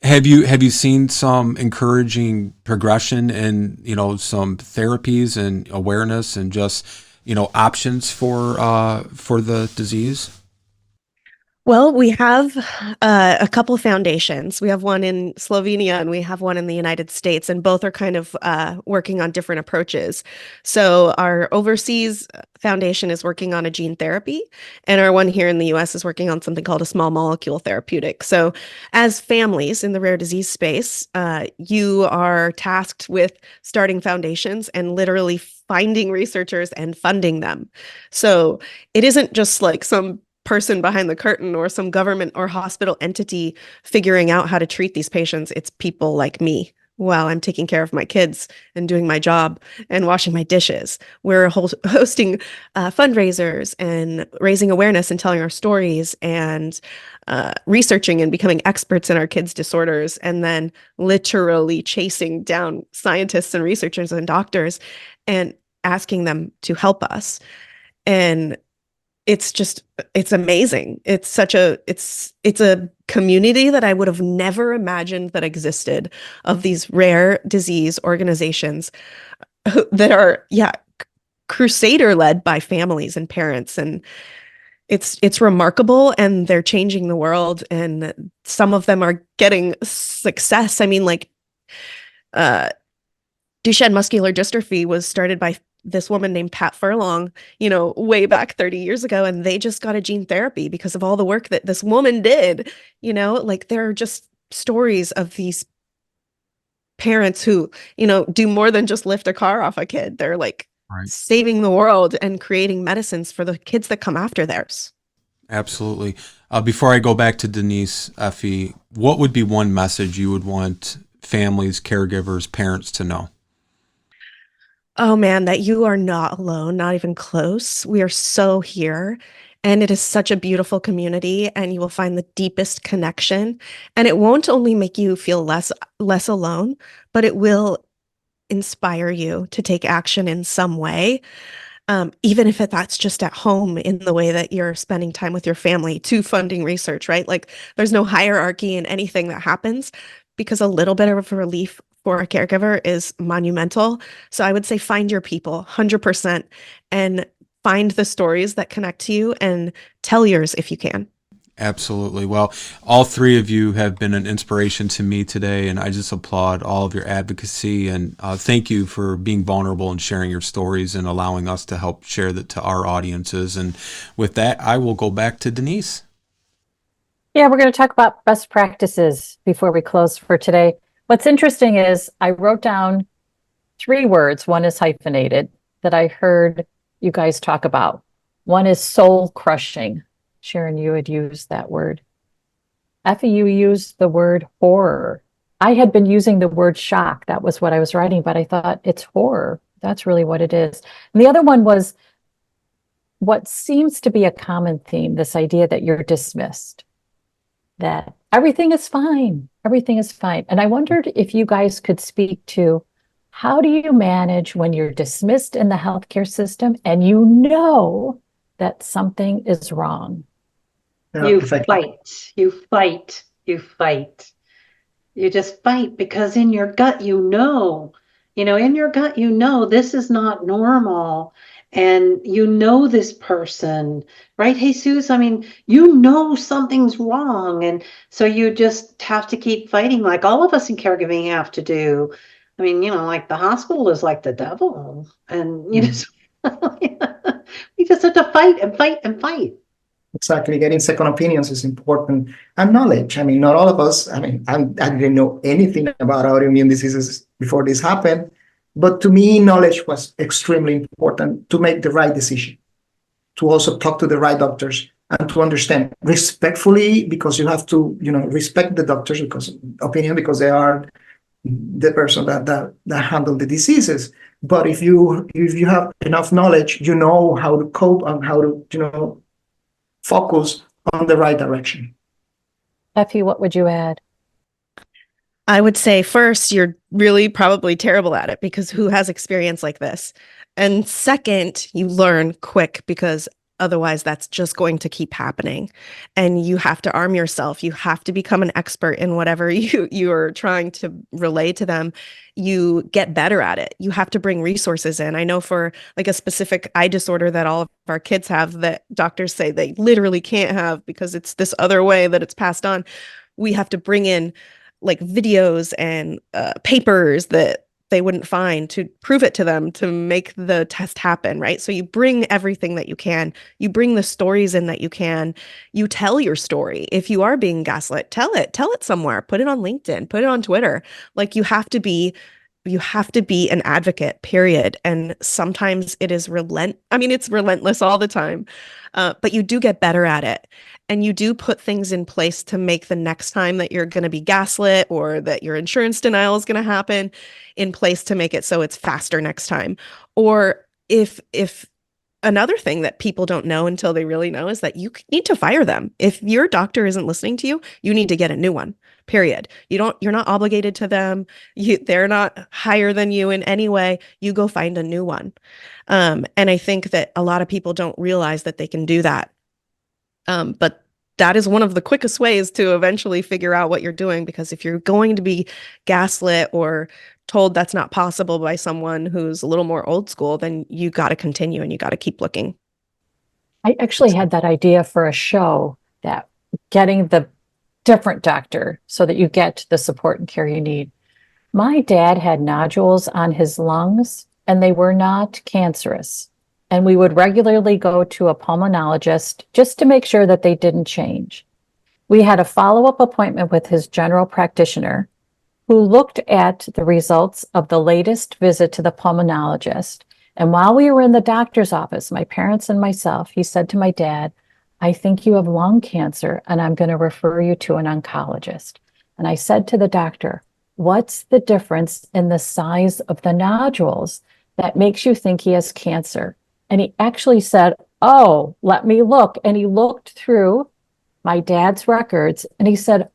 have you seen some encouraging progression in, some therapies and awareness and just, options for the disease? Well, we have a couple foundations. We have one in Slovenia and we have one in the United States, and both are kind of working on different approaches. So our overseas foundation is working on a gene therapy, and our one here in the US is working on something called a small molecule therapeutic. So as families in the rare disease space, you are tasked with starting foundations and literally finding researchers and funding them. So it isn't just like some person behind the curtain or some government or hospital entity figuring out how to treat these patients. It's people like me while I'm taking care of my kids and doing my job and washing my dishes. We're hosting fundraisers and raising awareness and telling our stories and researching and becoming experts in our kids' disorders, and then literally chasing down scientists and researchers and doctors and asking them to help us. And it's amazing. It's a community that I would have never imagined that existed, of these rare disease organizations that are, crusader led by families and parents. And it's remarkable, and they're changing the world, and some of them are getting success. I mean, like, Duchenne muscular dystrophy was started by this woman named Pat Furlong, way back 30 years ago, and they just got a gene therapy because of all the work that this woman did. Like, there are just stories of these parents who, do more than just lift a car off a kid. They're like saving the world and creating medicines for the kids that come after theirs. Absolutely. Before I go back to Denise, Effie, what would be one message you would want families, caregivers, parents to know? Oh man, that you are not alone, not even close. We are so here, and it is such a beautiful community, and you will find the deepest connection. And it won't only make you feel less alone, but it will inspire you to take action in some way. Even if that's just at home, in the way that you're spending time with your family, to funding research, right? Like, there's no hierarchy in anything that happens, because a little bit of relief for a caregiver is monumental. So I would say find your people 100%, and find the stories that connect to you and tell yours if you can. Absolutely. Well, all three of you have been an inspiration to me today, and I just applaud all of your advocacy, and thank you for being vulnerable and sharing your stories and allowing us to help share that to our audiences. And with that, I will go back to Denise. Yeah, we're going to talk about best practices before we close for today. What's interesting is I wrote down 3 words. One is hyphenated that I heard you guys talk about. One is soul crushing. Sharon, you had used that word. Effie, you used the word horror. I had been using the word shock. That was what I was writing, but I thought it's horror. That's really what it is. And the other one was what seems to be a common theme, this idea that you're dismissed, that everything is fine. Everything is fine. And I wondered if you guys could speak to, how do you manage when you're dismissed in the healthcare system and you know that something is wrong? You fight, you fight, you fight. You just fight, because in your gut, in your gut, this is not normal. And this person, right, Jesus? I mean, something's wrong. And so you just have to keep fighting, like all of us in caregiving have to do. I mean, like the hospital is like the devil. And we just have to fight and fight and fight. Exactly. Getting second opinions is important. And knowledge. I mean, not all of us, I didn't know anything about autoimmune diseases before this happened. But to me, knowledge was extremely important to make the right decision, to also talk to the right doctors and to understand respectfully, because you have to, respect the doctors because they are the person that handle the diseases. But if you have enough knowledge, you know how to cope and how to, focus on the right direction. Effie, what would you add? I would say first, you're really probably terrible at it because who has experience like this? And second, you learn quick because otherwise that's just going to keep happening. And you have to arm yourself. You have to become an expert in whatever you're trying to relay to them. You get better at it. You have to bring resources in. I know for like a specific eye disorder that all of our kids have that doctors say they literally can't have because it's this other way that it's passed on. We have to bring in like videos and papers that they wouldn't find to prove it to them to make the test happen, right? So you bring everything that you can. You bring the stories in that you can. You tell your story. If you are being gaslit, tell it somewhere. Put it on LinkedIn, put it on Twitter. Like you have to be an advocate, period. And sometimes it is it's relentless all the time. But you do get better at it. And you do put things in place to make the next time that you're going to be gaslit or that your insurance denial is going to happen in place to make it so it's faster next time. Or if another thing that people don't know until they really know is that you need to fire them. If your doctor isn't listening to you, you need to get a new one. Period. You're not obligated to them. They're not higher than you in any way. You go find a new one. And I think that a lot of people don't realize that they can do that. But that is one of the quickest ways to eventually figure out what you're doing, because if you're going to be gaslit or told that's not possible by someone who's a little more old school, then you got to continue and you got to keep looking. I actually had that idea for a show, that getting the different doctor so that you get the support and care you need. My dad had nodules on his lungs and they were not cancerous. And we would regularly go to a pulmonologist just to make sure that they didn't change. We had a follow-up appointment with his general practitioner who looked at the results of the latest visit to the pulmonologist. And while we were in the doctor's office, my parents and myself, he said to my dad, "I think you have lung cancer and I'm going to refer you to an oncologist." And I said to the doctor, "What's the difference in the size of the nodules that makes you think he has cancer?" And he actually said, "Oh, let me look." And he looked through my dad's records and he said,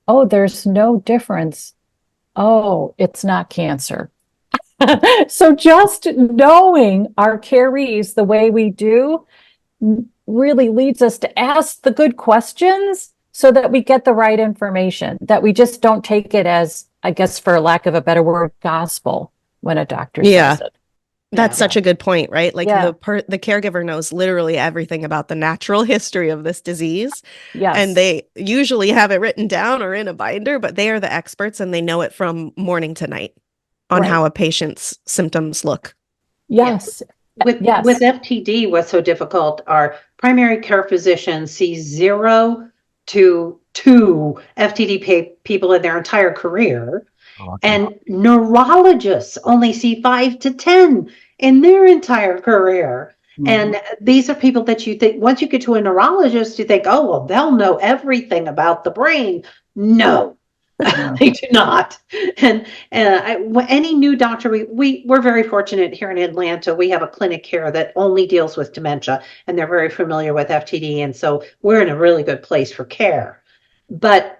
"Oh, there's no difference. Oh, it's not cancer." So just knowing our carees the way we do really leads us to ask the good questions so that we get the right information, that we just don't take it as, I guess, for lack of a better word, gospel when a doctor says it. That's such a good point, right? Like Yeah. the caregiver knows literally everything about the natural history of this disease. Yes. And they usually have it written down or in a binder, but they are the experts and they know it from morning to night on Right. how a patient's symptoms look. Yes. With FTD, what's so difficult, our primary care physician sees 0 to 2 FTD people in their entire career. And neurologists only see 5 to 10 in their entire career. Mm-hmm. And these are people that you think, once you get to a neurologist, you think, oh, well, they'll know everything about the brain. No, they do not. And any new doctor, we're very fortunate here in Atlanta. We have a clinic here that only deals with dementia, and they're very familiar with FTD. And so we're in a really good place for care. But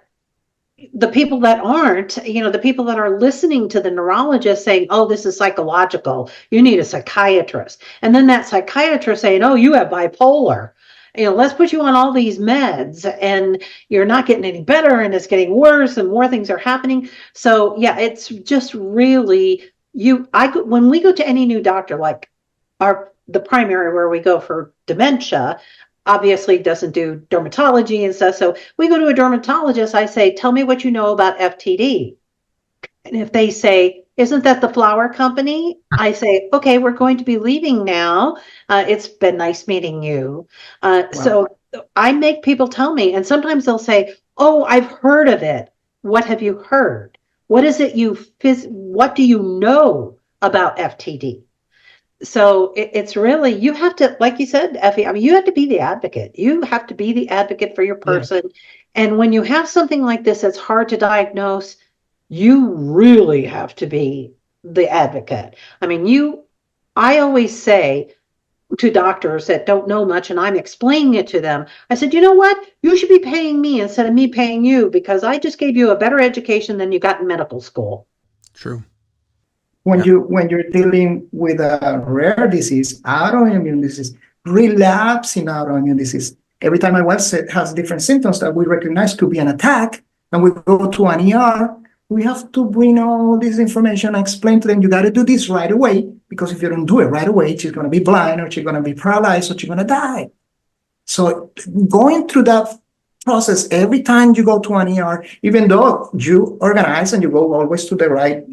the people that aren't, the people that are listening to the neurologist saying, "Oh, this is psychological, you need a psychiatrist." And then that psychiatrist saying, "Oh, you have bipolar. Let's put you on all these meds and you're not getting any better and it's getting worse and more things are happening." So yeah, it's just really, when we go to any new doctor, like the primary where we go for dementia, obviously doesn't do dermatology and stuff. So we go to a dermatologist, I say, "Tell me what you know about FTD." And if they say, "Isn't that the flower company?" I say, "Okay, we're going to be leaving now. It's been nice meeting you." Wow. So I make people tell me, and sometimes they'll say, "Oh, I've heard of it." What have you heard? What is it what do you know about FTD? So it's really, you have to, like you said, Effie, you have to be the advocate. You have to be the advocate for your person. Yeah. And when you have something like this that's hard to diagnose, you really have to be the advocate. I always say, to doctors that don't know much and I'm explaining it to them. I said, you know what? You should be paying me instead of me paying you because I just gave you a better education than you got in medical school. True. When Yeah. you're dealing with a rare disease, autoimmune disease, relapsing autoimmune disease, every time my wife has different symptoms that we recognize could be an attack, and we go to an ER, we have to bring all this information and explain to them, you got to do this right away, because if you don't do it right away, she's going to be blind, or she's going to be paralyzed, or she's going to die. So going through that process every time you go to an ER, even though you organize and you go always to the right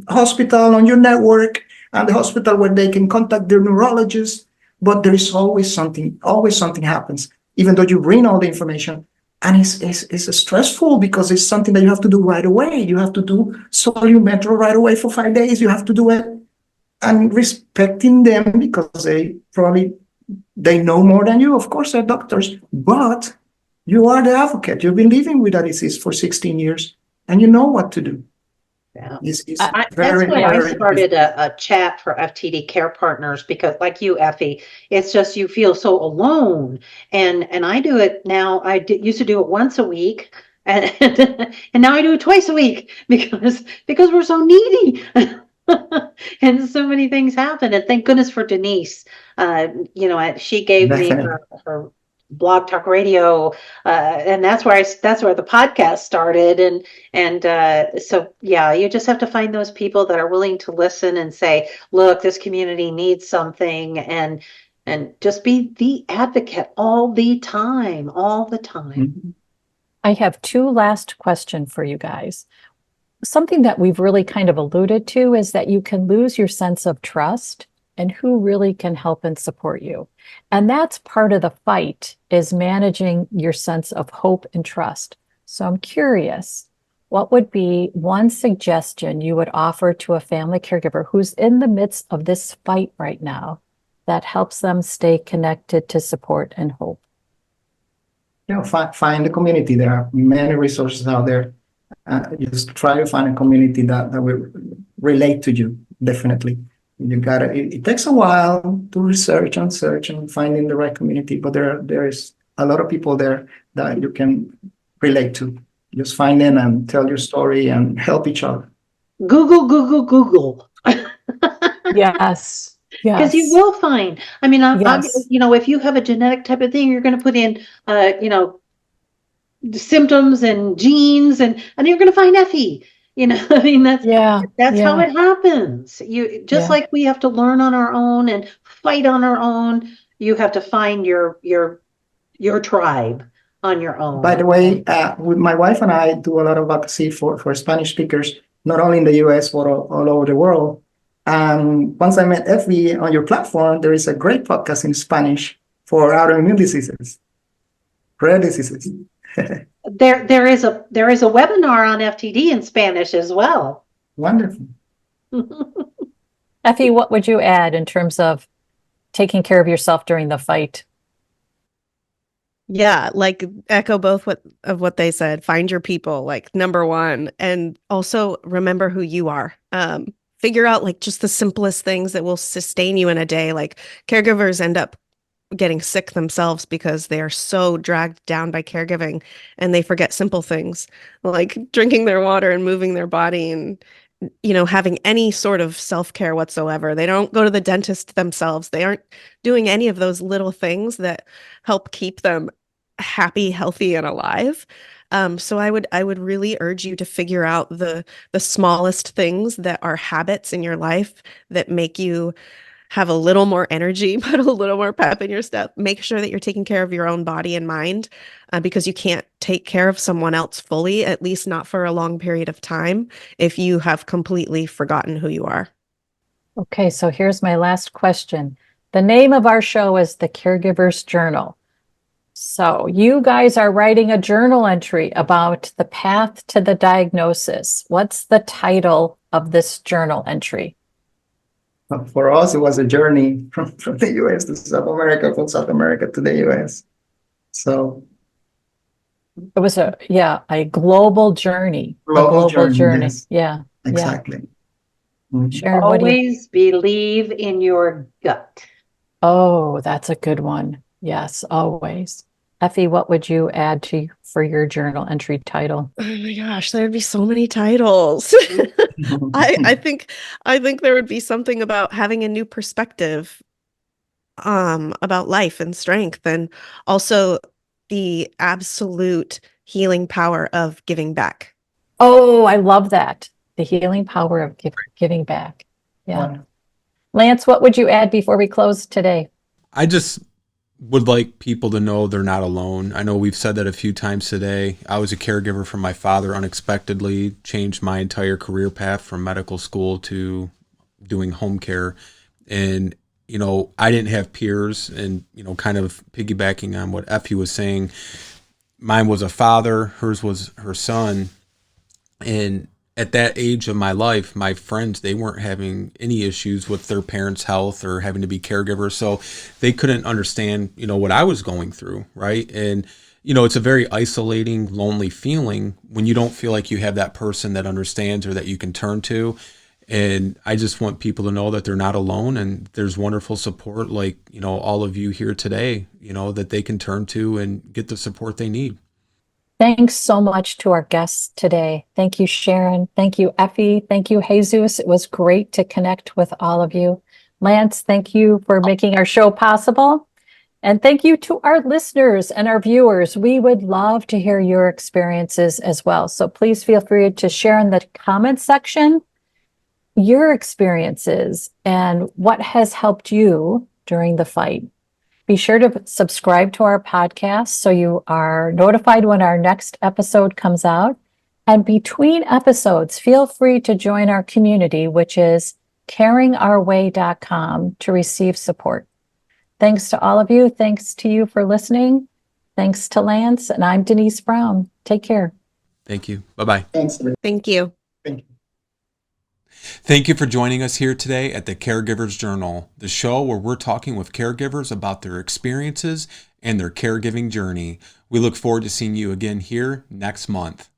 hospital on your network and the hospital where they can contact their neurologist, but there is always something happens, even though you bring all the information. And it's stressful because it's something that you have to do right away. You have to do sodium metro right away for 5 days. You have to do it, and respecting them because they know more than you. Of course, they're doctors, but you are the advocate. You've been living with that disease for 16 years, and you know what to do. Yeah. It's That's why I started a chat for FTD care partners, because like you, Effie, it's just you feel so alone. And I do it now. Used to do it once a week, and and now I do it twice a week because we're so needy. And so many things happen. And thank goodness for Denise. She gave me her Blog Talk Radio, and that's where the podcast started. So yeah, you just have to find those people that are willing to listen and say, look, this community needs something, and just be the advocate all the time. Mm-hmm. I have two last questions for you guys. Something that we've really kind of alluded to is that you can lose your sense of trust and who really can help and support you. And that's part of the fight, is managing your sense of hope and trust. So I'm curious, what would be one suggestion you would offer to a family caregiver who's in the midst of this fight right now that helps them stay connected to support and hope? Find a community. There are many resources out there. Just try to find a community that will relate to you. Definitely. It takes a while to research and search and finding the right community, but there is a lot of people there that you can relate to. Just find them and tell your story and help each other. Google. Yes. Because you will find, Yes. if you have a genetic type of thing, you're going to put in, symptoms and genes, and you're going to find Effie. That's how it happens. Like we have to learn on our own and fight on our own, you have to find your tribe on your own. By the way, my wife and I do a lot of advocacy for Spanish speakers, not only in the US, but all over the world. Once I met Effie on your platform, there is a great podcast in Spanish for autoimmune diseases, rare diseases. There is a webinar on FTD in Spanish as well. Wonderful. Effie, what would you add in terms of taking care of yourself during the fight? Yeah, like echo both what they said. Find your people, like number one, and also remember who you are. Figure out like just the simplest things that will sustain you in a day. Like caregivers end up getting sick themselves because they are so dragged down by caregiving, and they forget simple things like drinking their water and moving their body and having any sort of self-care whatsoever. They don't go to the dentist themselves. They aren't doing any of those little things that help keep them happy, healthy, and alive. So I would really urge you to figure out the smallest things that are habits in your life that make you have a little more energy, put a little more pep in your step. Make sure that you're taking care of your own body and mind, because you can't take care of someone else fully, at least not for a long period of time, if you have completely forgotten who you are. Okay, so here's my last question. The name of our show is The Caregiver's Journal. So you guys are writing a journal entry about the path to the diagnosis. What's the title of this journal entry? For us, it was a journey from the US to South America, from South America to the US. So it was a global journey. Global journey. Yes. Yeah. Exactly. Yeah. Sharon, always believe in your gut. Oh, that's a good one. Yes, always. Effie, what would you add to for your journal entry title? Oh my gosh, there'd be so many titles. I think there would be something about having a new perspective about life and strength, and also the absolute healing power of giving back. Oh, I love that. The healing power of giving back. Yeah. One. Lance, what would you add before we close today? I just would like people to know they're not alone. I know we've said that a few times today. I was a caregiver for my father unexpectedly, changed my entire career path from medical school to doing home care. And, I didn't have peers, and, kind of piggybacking on what Effie was saying, mine was a father, hers was her son. And at that age of my life, my friends, they weren't having any issues with their parents' health or having to be caregivers. So they couldn't understand, what I was going through. Right. And, it's a very isolating, lonely feeling when you don't feel like you have that person that understands or that you can turn to. And I just want people to know that they're not alone, and there's wonderful support like, all of you here today, that they can turn to and get the support they need. Thanks so much to our guests today. Thank you, Sharon. Thank you, Effie. Thank you, Jesus. It was great to connect with all of you. Lance, thank you for making our show possible. And thank you to our listeners and our viewers. We would love to hear your experiences as well. So please feel free to share in the comments section your experiences and what has helped you during the fight. Be sure to subscribe to our podcast so you are notified when our next episode comes out. And between episodes, feel free to join our community, which is caringourway.com, to receive support. Thanks to all of you. Thanks to you for listening. Thanks to Lance. And I'm Denise Brown. Take care. Thank you. Bye-bye. Thanks. Thank you. Thank you. Thank you for joining us here today at the Caregivers Journal, the show where we're talking with caregivers about their experiences and their caregiving journey. We look forward to seeing you again here next month.